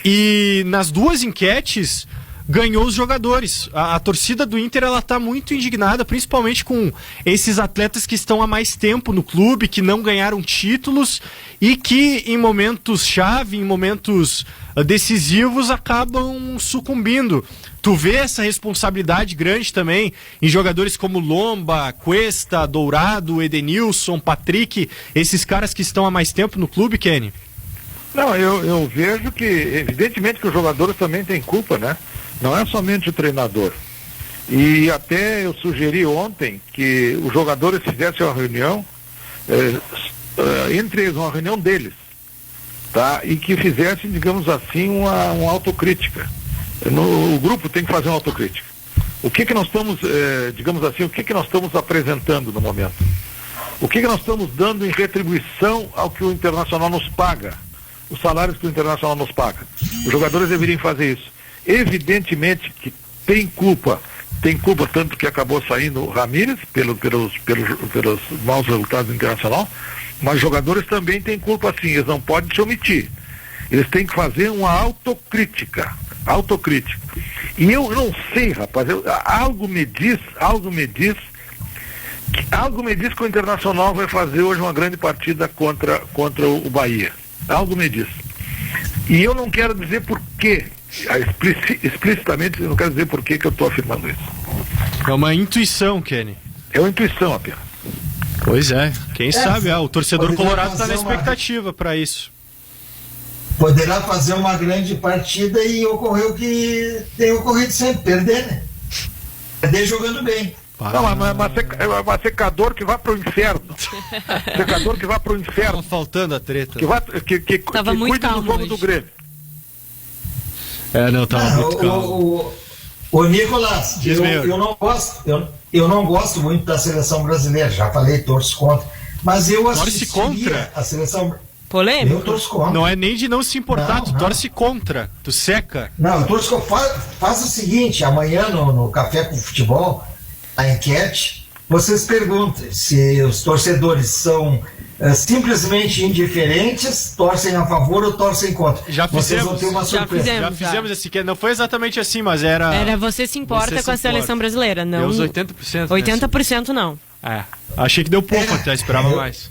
E nas 2 enquetes, ganhou os jogadores. A torcida do Inter, ela tá muito indignada, principalmente com esses atletas que estão há mais tempo no clube, que não ganharam títulos e que em momentos-chave, em momentos decisivos, acabam sucumbindo. Tu vê essa responsabilidade grande também em jogadores como Lomba, Cuesta, Dourado, Edenilson, Patrick, esses caras que estão há mais tempo no clube, Kenny? Não, eu vejo que, evidentemente que os jogadores também têm culpa, né? Não é somente o treinador. E até eu sugeri ontem que os jogadores fizessem uma reunião, entre eles, uma reunião deles, tá? E que fizessem, digamos assim, uma autocrítica. O grupo tem que fazer uma autocrítica. O que nós estamos, digamos assim, o que nós estamos apresentando no momento? O que nós estamos dando em retribuição ao que o Internacional nos paga? Os salários que o Internacional nos paga. Os jogadores deveriam fazer isso. Evidentemente que tem culpa tanto que acabou saindo o Ramírez pelos maus resultados do Internacional, mas os jogadores também têm culpa sim, eles não podem se omitir. Eles têm que fazer uma autocrítica. E eu não sei, rapaz, algo me diz que o Internacional vai fazer hoje uma grande partida contra o Bahia. Algo me diz. E eu não quero dizer por quê. Explicitamente, eu não quero dizer por que eu estou afirmando isso. É uma intuição, Kenny. É uma intuição apenas. Pois é, quem sabe, o torcedor colorado está na expectativa para isso. Poderá fazer uma grande partida e ocorreu o que tem ocorrido sempre, perder, né? Perder jogando bem. Não, mas secador que vá pro inferno. Secador que vá pro inferno. Tava faltando a treta. Que cuide do jogo do Grêmio. Não, tava muito calmo. O Nicolas, eu não gosto muito da seleção brasileira, já falei, torço contra. Mas eu assistiria a seleção. Polêmico? Eu torço contra. Não é nem de não se importar, tu torce contra, tu seca. Não, eu torço contra. Faz o seguinte, amanhã no Café com Futebol, a enquete, vocês perguntem se os torcedores são simplesmente indiferentes, torcem a favor ou torcem contra. Já fizemos. Vocês vão ter uma surpresa. Já fizemos esse que não foi exatamente assim, mas era... Era você se importa com a seleção brasileira, não... Deu uns 80%. 80% não. Achei que deu pouco até, esperava mais.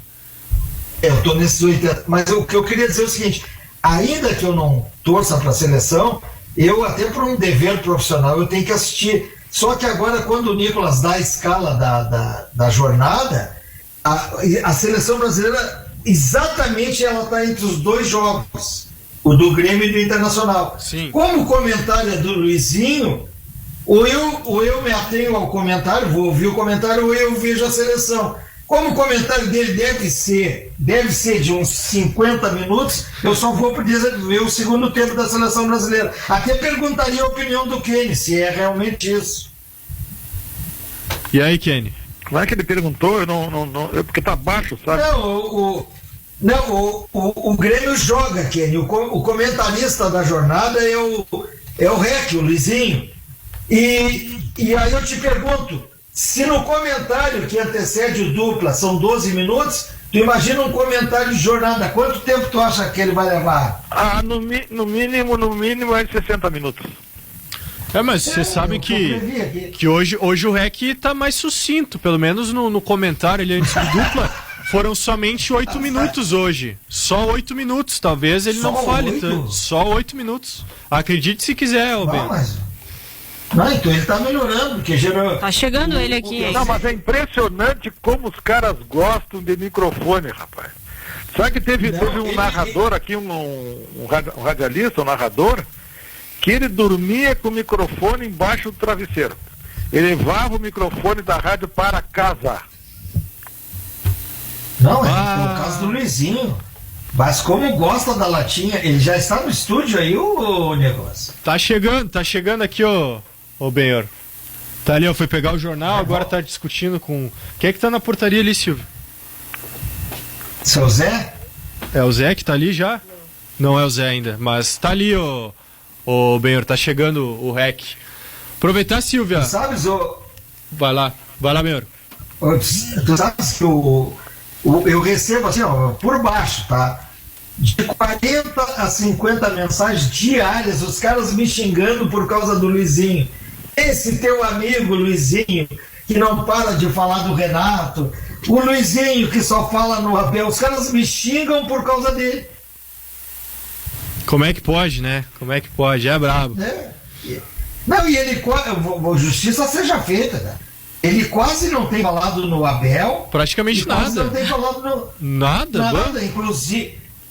Eu tô nesses 80%, mas o que eu queria dizer é o seguinte, ainda que eu não torça para a seleção, eu até por um dever profissional eu tenho que assistir. Só que agora, quando o Nicolas dá a escala da jornada, a seleção brasileira, exatamente ela está entre os 2 jogos, o do Grêmio e do Internacional. Sim. Como o comentário é do Luizinho, ou eu me atenho ao comentário, vou ouvir o comentário, ou eu vejo a seleção. Como o comentário dele deve ser de uns 50 minutos, eu só vou ver o segundo tempo da seleção brasileira. Até perguntaria a opinião do Kenny, se é realmente isso. E aí, Kenny? Como é que ele perguntou? Porque tá baixo, sabe? O Grêmio joga, Kenny. O comentarista da jornada é o Rec, o Luizinho. E aí eu te pergunto, se no comentário que antecede o dupla são 12 minutos, tu imagina um comentário de jornada, quanto tempo tu acha que ele vai levar? No mínimo é de 60 minutos. Mas vocês sabem que hoje o REC tá mais sucinto, pelo menos no comentário ali antes do dupla, foram somente 8 minutos hoje. Só 8 minutos, talvez ele não fale tanto. Só 8 minutos. Acredite se quiser, Bento. Não, então ele tá melhorando, porque gerou... Tá chegando ele aqui. Não, mas é impressionante como os caras gostam de microfone, rapaz. Sabe que teve um narrador aqui, um radialista, um narrador, que ele dormia com o microfone embaixo do travesseiro. Ele levava o microfone da rádio para casa. Não, é o caso do Luizinho. Mas como gosta da latinha, ele já está no estúdio aí, o Nicolas? Tá chegando aqui, ô Benhor. Tá ali, foi pegar o jornal, agora tá discutindo com... Quem é que tá na portaria ali, Silvio? Seu Zé? É o Zé que tá ali já? Não é o Zé ainda, mas tá ali, o Benhor, tá chegando o REC. Aproveitar, Silvia. Tu sabes, Vai lá, Benhor. tu sabes que eu recebo assim, ó, por baixo, tá? De 40 a 50 mensagens diárias, os caras me xingando por causa do Luizinho. Esse teu amigo Luizinho, que não para de falar do Renato, o Luizinho que só fala no Abel, os caras me xingam por causa dele. Como é que pode, né? Como é que pode? É brabo. Não, e ele, justiça seja feita, cara. Ele quase não tem falado no Abel. Praticamente quase nada. Não tem falado no... Nada.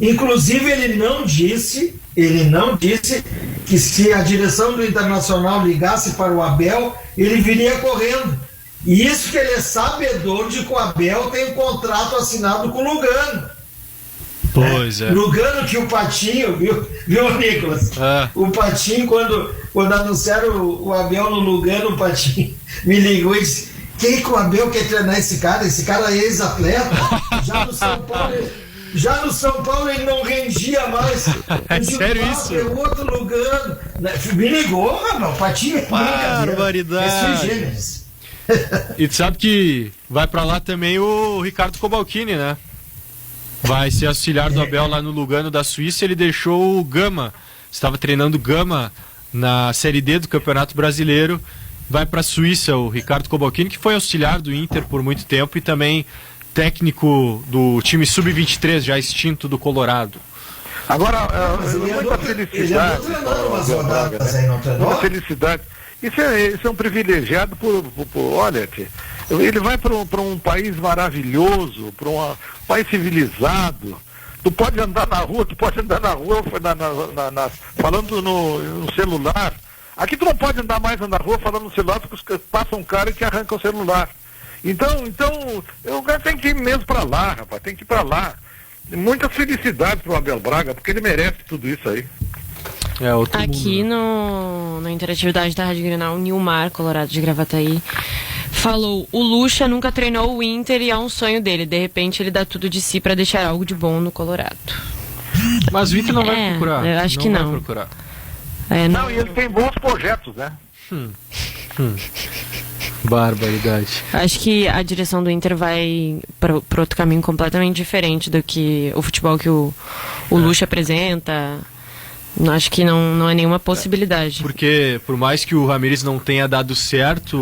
Inclusive ele não disse que se a direção do Internacional ligasse para o Abel, ele viria correndo. E isso que ele é sabedor de que o Abel tem um contrato assinado com o Lugano. Pois é. Lugano, que o Patinho, viu Nicolas? O Patinho, quando anunciaram o Abel no Lugano, o Patinho me ligou e disse: quem que o Abel quer treinar esse cara? Esse cara é ex-atleta. Já no São Paulo ele não rendia mais. É sério isso? É outro Lugano. Me ligou, rapaz, o Patinho é barbaridade. E tu sabe que vai pra lá também o Ricardo Cobalcini, né? Vai ser auxiliar do Abel lá no Lugano da Suíça. Ele deixou o Gama, estava treinando Gama na Série D do Campeonato Brasileiro. Vai para a Suíça o Ricardo Cobalcini, que foi auxiliar do Inter por muito tempo e também técnico do time Sub-23, já extinto do Colorado. Agora, muita felicidade. Muita felicidade. Isso é um privilegiado olha, ele vai para um país maravilhoso, para um país civilizado. Tu pode andar na rua falando no celular. Aqui tu não pode andar mais na rua falando no celular, porque passa um cara que arranca o celular. Então o cara tem que ir mesmo para lá, rapaz, tem que ir para lá. Muita felicidade pro Abel Braga, porque ele merece tudo isso aí. Aqui na interatividade da Rádio Grenal, o Nilmar, Colorado de Gravataí, falou: o Lucha nunca treinou o Inter e é um sonho dele. De repente ele dá tudo de si para deixar algo de bom no Colorado. Mas o Inter não vai procurar. Eu acho que não. Vai procurar. Não, e ele tem bons projetos, né? Barbaridade. Acho que a direção do Inter vai para outro caminho completamente diferente do que o futebol que o Lucha apresenta. Acho que não é nenhuma possibilidade. Porque por mais que o Ramires não tenha dado certo,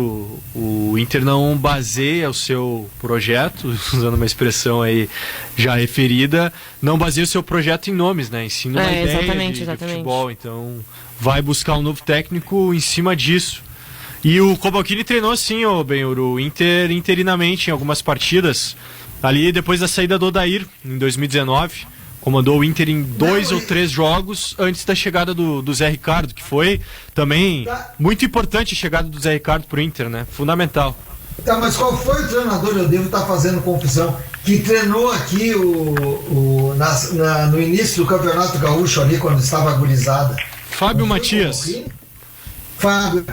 o Inter não baseia o seu projeto, usando uma expressão aí já referida, não baseia o seu projeto em nomes, né? Ensina uma ideia exatamente. de futebol. Então vai buscar um novo técnico em cima disso. E o Cobalcini treinou assim, o Inter interinamente em algumas partidas. Ali depois da saída do Odair, em 2019. Comandou o Inter em 2 ou 3 jogos antes da chegada do Zé Ricardo, que foi também muito importante a chegada do Zé Ricardo pro Inter, né? Fundamental. Tá, mas qual foi o treinador, eu devo estar fazendo confusão, que treinou aqui no início do Campeonato Gaúcho ali, quando estava agorizada? Fábio Matias. Fábio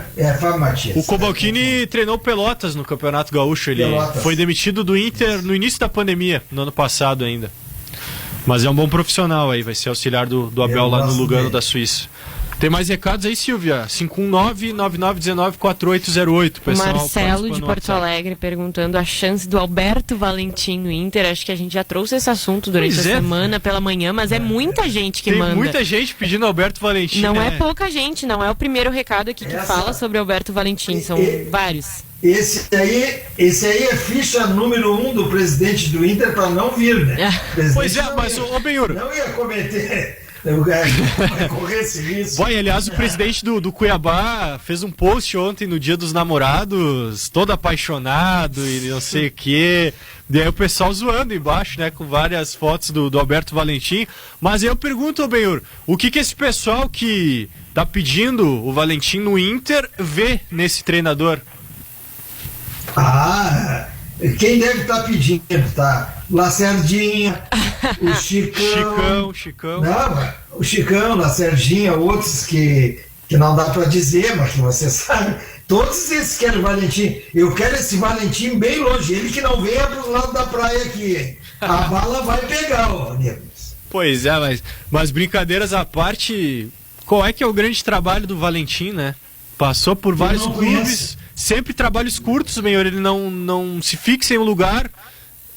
Matias. O Cobalcini treinou Pelotas no Campeonato Gaúcho. Ele foi demitido do Inter no início da pandemia, no ano passado ainda. Mas é um bom profissional aí, vai ser auxiliar do Abel lá no Lugano da Suíça. Tem mais recados aí, Silvia? 519-9919-4808. Marcelo de Porto Alegre perguntando a chance do Alberto Valentim no Inter. Acho que a gente já trouxe esse assunto durante a semana pela manhã, mas é muita gente que manda. Tem muita gente pedindo Alberto Valentim. Não é pouca gente, não é o primeiro recado aqui que fala sobre Alberto Valentim, são vários. Esse aí é ficha número 1 do presidente do Inter para não vir, né? Pois é, mas o Benhur não ia cometer esse risco. Vai, aliás, o presidente do Cuiabá fez um post ontem no Dia dos Namorados, todo apaixonado e não sei o quê. E aí o pessoal zoando embaixo, né, com várias fotos do Alberto Valentim. Mas aí eu pergunto, Benhur, o que esse pessoal que tá pedindo o Valentim no Inter vê nesse treinador? Quem deve estar pedindo, tá? Lacerdinha, o Chicão. Não, o Chicão, Lacerdinha, outros que não dá para dizer, mas que você sabe. Todos esses querem o Valentim. Eu quero esse Valentim bem longe. Ele que não venha pro lado da praia aqui. A bala vai pegar, ó, Nicolas. Pois é, mas brincadeiras à parte, qual é que é o grande trabalho do Valentim, né? Passou por vários clubes, sempre trabalhos curtos, Benhor, ele não se fixa em um lugar.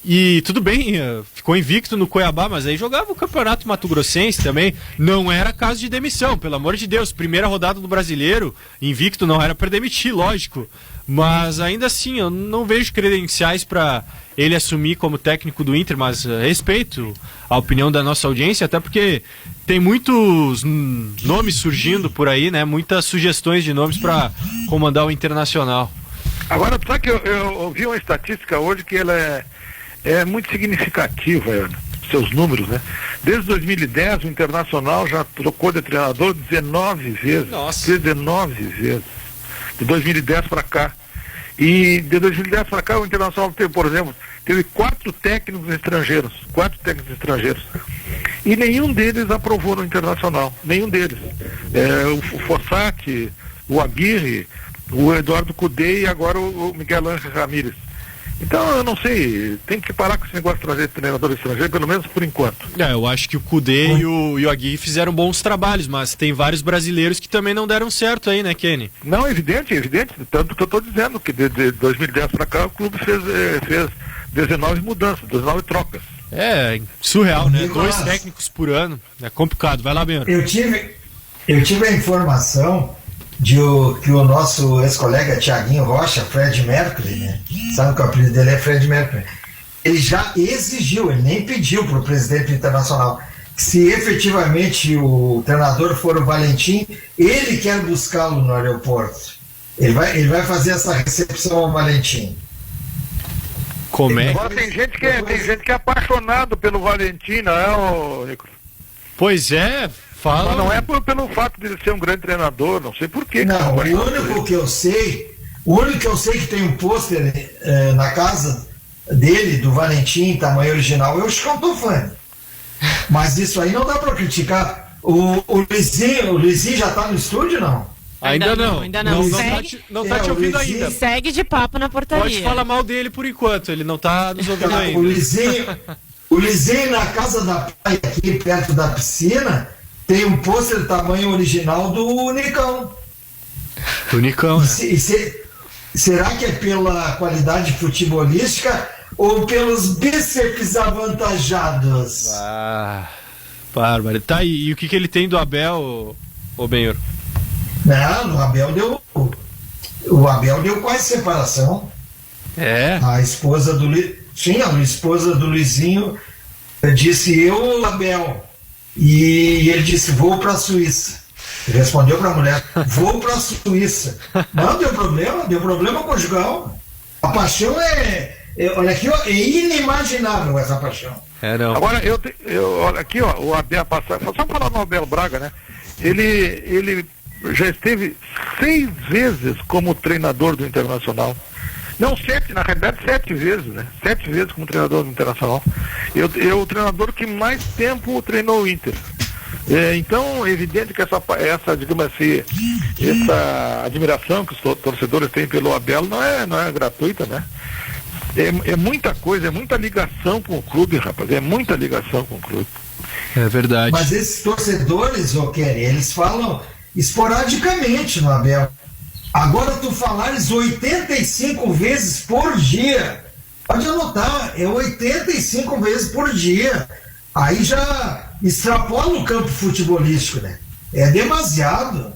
E tudo bem, ficou invicto no Cuiabá, mas aí jogava o Campeonato Mato Grossense também. Não era caso de demissão, pelo amor de Deus. Primeira rodada do Brasileiro, invicto não era para demitir, lógico. Mas ainda assim, eu não vejo credenciais para ele assumir como técnico do Inter, mas respeito a opinião da nossa audiência, até porque tem muitos nomes surgindo por aí, né? Muitas sugestões de nomes para comandar o Internacional. Agora, sabe que eu ouvi uma estatística hoje que ela é muito significativa, seus números, né? Desde 2010 o Internacional já trocou de treinador 19 vezes. Nossa. 19 vezes. De 2010 para cá. E de 2010 para cá o Internacional teve, por exemplo, teve 4 técnicos estrangeiros. E nenhum deles aprovou no Internacional. Nenhum deles. O Fossati, o Aguirre, o Eduardo Cudê e agora o Miguel Ángel Ramírez. Então, eu não sei, tem que parar com esse negócio de trazer treinador estrangeiro, pelo menos por enquanto. Eu acho que o Cudê e o Aguirre fizeram bons trabalhos, mas tem vários brasileiros que também não deram certo aí, né, Kenny? Não, evidente, tanto que eu estou dizendo que de 2010 para cá o clube fez 19 mudanças, 19 trocas. É, surreal, né? 2 técnicos por ano, é complicado, vai lá, Benhor. Eu tive a informação que o nosso ex-colega Thiaguinho Rocha, Fred Mercury, né? Sabe que o apelido dele é Fred Mercury. Ele já exigiu, ele nem pediu para o presidente internacional, que se efetivamente o treinador for o Valentim, ele quer buscá-lo no aeroporto. Ele vai fazer essa recepção ao Valentim. Como é? Agora tem gente que é apaixonado pelo Valentim, não é, Nicolas? Pois é, fala. Mas não é pelo fato de ele ser um grande treinador, não sei porquê. Não, o único que eu sei que tem um pôster na casa dele, do Valentim, tamanho original, é o Chicão Tofani. Mas isso aí não dá para criticar. O Luizinho já tá no estúdio, não? Ainda não. Não tá te ouvindo ainda. Segue de papo na portaria. Pode falar mal dele por enquanto, ele não tá nos ouvindo ainda. O Luizinho na casa da praia, aqui perto da piscina, tem um pôster tamanho original do Nicão. Do Nicão, será que é pela qualidade futebolística ou pelos bíceps avantajados? Bárbaro. Tá, e o que ele tem do Abel, ô Benhor? Não, o Abel deu quase separação. É? A esposa do Luizinho disse, eu, Abel. E ele disse, vou para a Suíça. Ele respondeu para a mulher, vou para a Suíça. Não, deu problema conjugal. A paixão olha aqui, é inimaginável essa paixão. Não. Agora, olha aqui, ó, o Abel, só falar no Abel Braga, né? Ele já esteve 6 vezes como treinador do Internacional. Não, 7, na realidade 7 vezes, né? 7 vezes como treinador do Internacional. O treinador que mais tempo treinou o Inter. Então, é evidente que essa, digamos assim, essa admiração que os torcedores têm pelo Abel não é gratuita, né? É muita coisa, é muita ligação com o clube, rapaz, é muita ligação com o clube. É verdade. Mas esses torcedores, Kelly, eles falam esporadicamente no Abel. Agora tu falares 85 vezes por dia, pode anotar, é 85 vezes por dia. Aí já extrapola o campo futebolístico, né? É demasiado.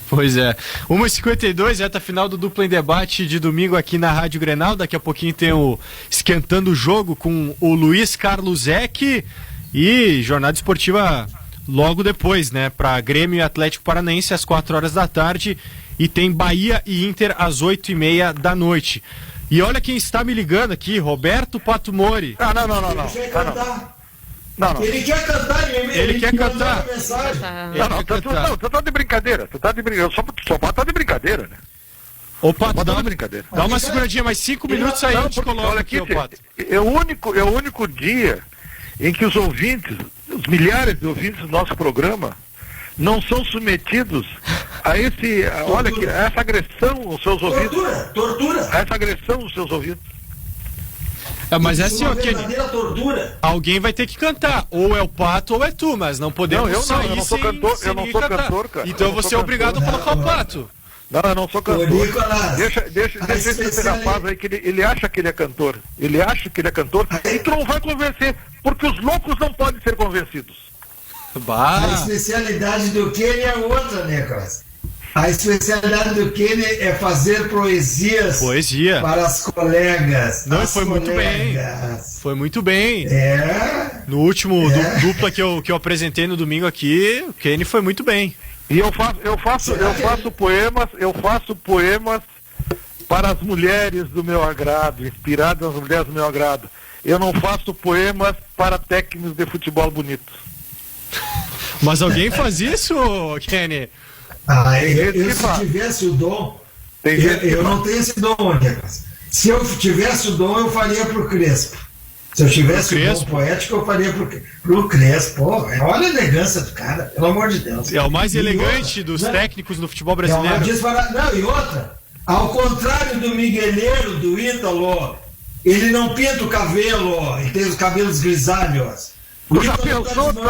Pois é. 1h52, reta final do Dupla em Debate de domingo aqui na Rádio Grenal. Daqui a pouquinho tem o Esquentando o Jogo com o Luiz Carlos Eck e jornada esportiva logo depois, né? Para Grêmio e Atlético Paranaense às 4 horas da tarde e tem Bahia e Inter às 8h30 da noite. E olha quem está me ligando aqui, Roberto Pato Mori. Ele quer cantar. Não. Ele quer cantar, ele quer cantar. Tu tá de brincadeira. Só pode estar de brincadeira, né? Ô, Pato, brincadeira. Dá uma seguradinha, mais 5 minutos aí, a gente coloca olha aqui, Pato. É o único dia em que os ouvintes, os milhares de ouvintes do nosso programa, não são submetidos a essa agressão aos seus ouvidos. Tortura. A essa agressão aos seus ouvidos. Mas é Isso assim, é uma ó, Kenny, verdadeira tortura. alguém vai ter que cantar. Ou é o Pato ou é tu, mas não podemos Não, eu sair não sou sem, cantor, sem eu não ninguém sou cantar. cantor, cara. Então Eu não você sou é obrigado a cantor. colocar o Não, Pato. Não, eu não sou Ô, cantor. Nicolas, Deixa a esse especialidade- rapaz aí que ele acha que ele é cantor. Ele acha que ele é cantor e tu não vai convencer, porque os loucos não podem ser convencidos. A Bah, especialidade do Kenny é outra, Nicolas. A especialidade do Kenny é fazer poesias poesia. para as colegas. Não, as foi muito bem. colegas. Foi muito bem. É. No último É. dupla que eu apresentei no domingo aqui, o Kenny foi muito bem. E eu faço poemas para as mulheres do meu agrado, inspiradas nas mulheres do meu agrado. Eu não faço poemas para técnicos de futebol bonitos. Mas alguém faz isso, Kenny? gente que Se faz. tivesse o dom, Tem gente que eu faz. não tenho esse dom, Nicolas. Se eu tivesse o dom, eu faria pro Crespo. Se eu tivesse Pro o dom Crespo? poético, eu faria pro Crespo. Pô, olha a elegância do cara, pelo amor de Deus. É o mais E elegante outra, dos né? técnicos no futebol É uma brasileiro. Não, e outra, ao contrário do Migueleiro, do Ítalo, ele não pinta o cabelo, ele tem os cabelos grisalhos. O Tu já Ítalo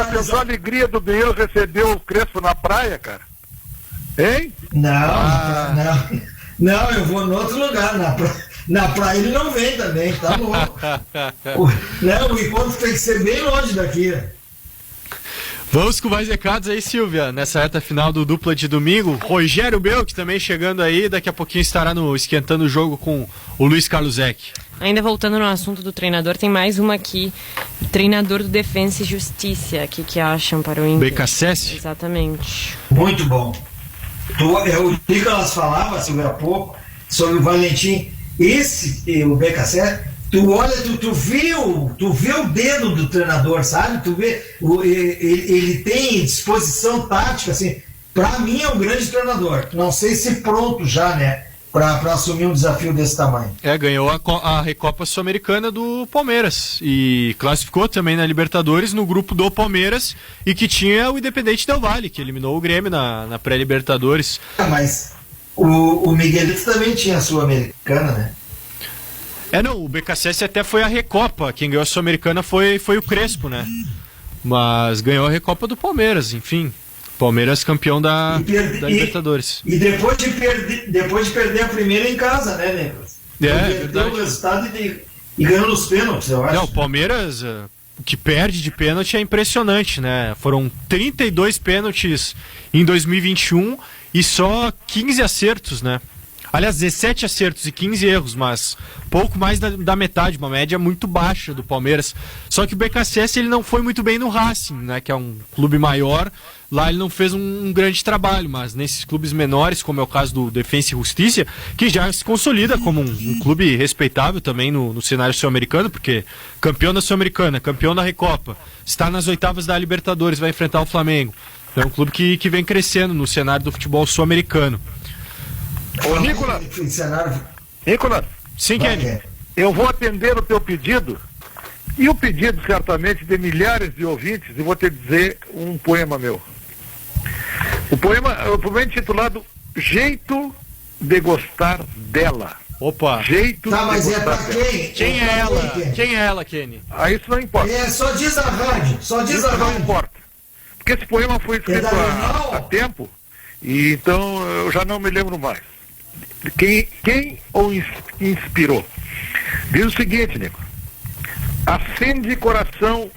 pensou a alegria do Biel receber o Crespo na praia, cara? Hein? Não, eu vou em outro lugar. Na praia ele não vem também, tá louco. O encontro tem que ser bem longe daqui. Vamos com mais recados aí, Silvia, nessa reta final do dupla de domingo. Rogério Belk também chegando aí, daqui a pouquinho estará esquentando o jogo com o Luiz Carlos Zec. Ainda voltando no assunto do treinador, tem mais uma aqui. O treinador do Defensa e Justiça. O que acham para o Inter? BKSS? Exatamente. Muito bom. O Nicolas falava, Silvio, há pouco, sobre o Valentim. O BKC, tu olha, tu vê o dedo do treinador, sabe? Tu vê, ele tem disposição tática, assim. Pra mim é um grande treinador. Não sei se pronto já, né? Pra assumir um desafio desse tamanho. Ganhou a Recopa Sul-Americana do Palmeiras e classificou também na Libertadores no grupo do Palmeiras e que tinha o Independente Del Valle, que eliminou o Grêmio na pré-Libertadores. Mas o Miguelito também tinha a Sul-Americana, né? O BKSS até foi a Recopa, quem ganhou a Sul-Americana foi o Crespo, né? Mas ganhou a Recopa do Palmeiras, enfim. Palmeiras campeão da Libertadores. E depois de perder a primeira em casa, né, Nicolas? Verdade. O resultado e ganhou nos pênaltis, eu acho. O Palmeiras, o que perde de pênalti é impressionante, né? Foram 32 pênaltis em 2021 e só 15 acertos, né? Aliás, 17 acertos e 15 erros, mas pouco mais da metade, uma média muito baixa do Palmeiras. Só que o BKSS ele não foi muito bem no Racing, né? Que é um clube maior. Lá ele não fez um grande trabalho, mas nesses clubes menores, como é o caso do Defensa e Justiça, que já se consolida como um clube respeitável também no cenário sul-americano, porque campeão da Sul-Americana, campeão da Recopa, está nas oitavas da Libertadores, vai enfrentar o Flamengo. É um clube que vem crescendo no cenário do futebol sul-americano. Ô, Nicolas. Nicolas. Sim, Kenny. Eu vou atender o teu pedido e o pedido, certamente, de milhares de ouvintes, e vou te dizer um poema meu. O poema é intitulado Jeito de Gostar Dela. Opa. Jeito Tá, mas de é pra gostar dela. quem? Quem é ela? Quem é ela, Kenny? Isso não importa. Só diz a rádio, Isso não importa. Porque esse poema foi escrito há tempo, e então eu já não me lembro mais. Quem o inspirou? Diz o seguinte, Nico. Acende coração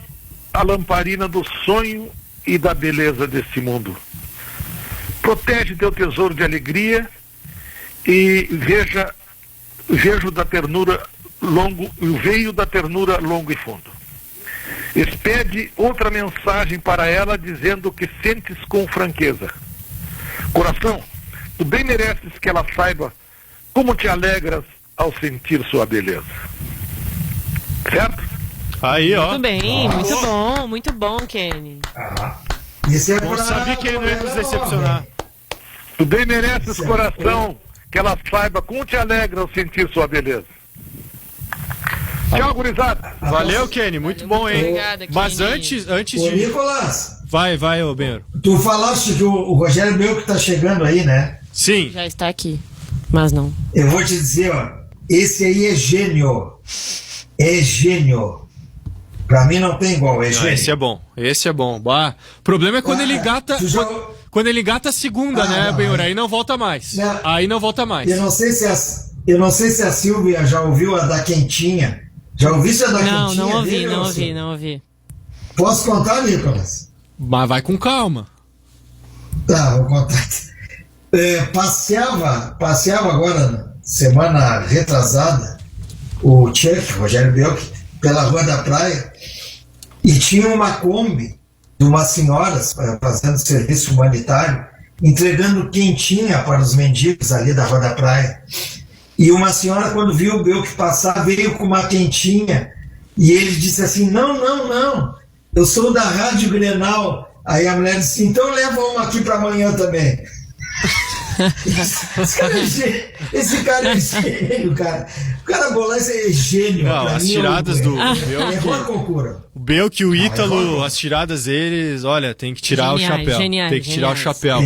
a lamparina do sonho e da beleza deste mundo. Protege teu tesouro de alegria e vejo da ternura longo, o veio da ternura longo e fundo. Expede outra mensagem para ela dizendo o que sentes com franqueza. Coração, tu bem mereces que ela saiba como te alegras ao sentir sua beleza. Certo? Aí, ó. Muito bem, muito bom, Kenny. Isso é Eu sabia que ele não ia nos decepcionar. Tu bem mereces, coração, que ela saiba como te alegra ao sentir sua beleza. Tchau, gurizada. Valeu, Kenny, muito bom, hein? Obrigada, Mas Kenny. antes Ô, de... Nicolas, Vai, ô Benhor. tu falaste que o Rogério Belk tá chegando aí, né? Sim. Já está aqui, mas não. Eu vou te dizer, ó, esse aí é gênio. é gênio. Pra mim não tem igual, é gênio. Esse é bom. Bah, o problema é quando ele gata. Quando ele gata a segunda, né, Benhur? Aí não volta mais. Não. Aí não volta mais. Eu não sei se a Silvia já ouviu a da Quentinha. Já ouviste a da Quentinha? Não ouvi. Posso contar, Nicolas? Mas vai com calma. Tá, vou contar. Passeava agora, semana retrasada, o Tchek, Rogério Belk, pela Rua da Praia, e tinha uma Kombi de umas senhoras fazendo serviço humanitário, entregando quentinha para os mendigos ali da Rua da Praia. E uma senhora, quando viu o Belk passar, veio com uma quentinha, e ele disse assim, não, eu sou da Rádio Grenal. Aí a mulher disse, então leva uma aqui para amanhã também. Esse cara é gênio, cara. O cara bolão é gênio. Não, as tiradas do Belk. O Belk e o Ítalo, as tiradas deles, olha, tem que tirar o chapéu. Tem que tirar o chapéu.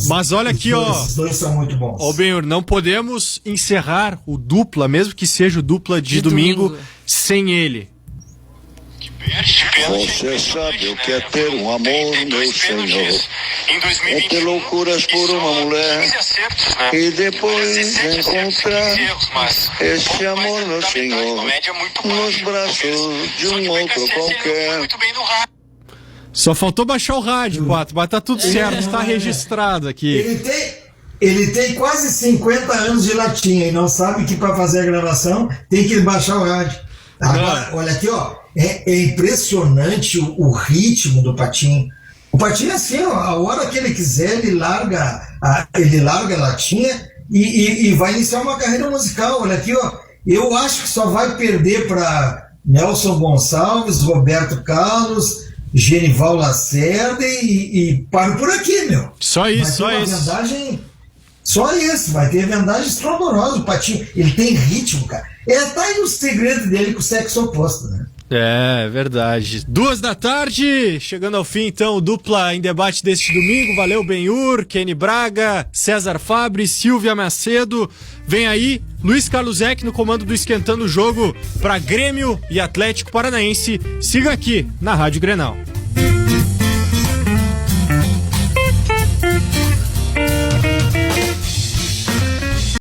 Mas olha aqui, ó. Os dois são muito bons. Ó, Benhur, não podemos encerrar o dupla, mesmo que seja o dupla de domingo, sem ele. Você sabe o que é ter um amor, meu senhor. É ter loucuras por uma mulher e depois encontrar esse amor, meu senhor, nos braços de um outro qualquer. Só faltou baixar o rádio, Pato, mas tá tudo certo, está registrado aqui. Ele tem quase 50 anos de latinha e não sabe que para fazer a gravação tem que baixar o rádio. Agora, olha aqui, ó. É impressionante o ritmo do Patinho. O Patinho é assim, ó, a hora que ele quiser, ele larga a latinha e vai iniciar uma carreira musical. Olha aqui, ó. Eu acho que só vai perder para Nelson Gonçalves, Roberto Carlos, Genival Lacerda e paro por aqui, meu. Só isso, Só isso, vai ter vendagem estrondosa. O Patinho, ele tem ritmo, cara. Tá aí o segredo dele com o sexo oposto, né? É verdade. 14h, chegando ao fim então, o dupla em debate deste domingo. Valeu, Benhur, Kenny Braga, César Fabre, Silvia Macedo. Vem aí Luiz Carlos Eck no comando do Esquentando o Jogo para Grêmio e Atlético Paranaense. Siga aqui na Rádio Grenal.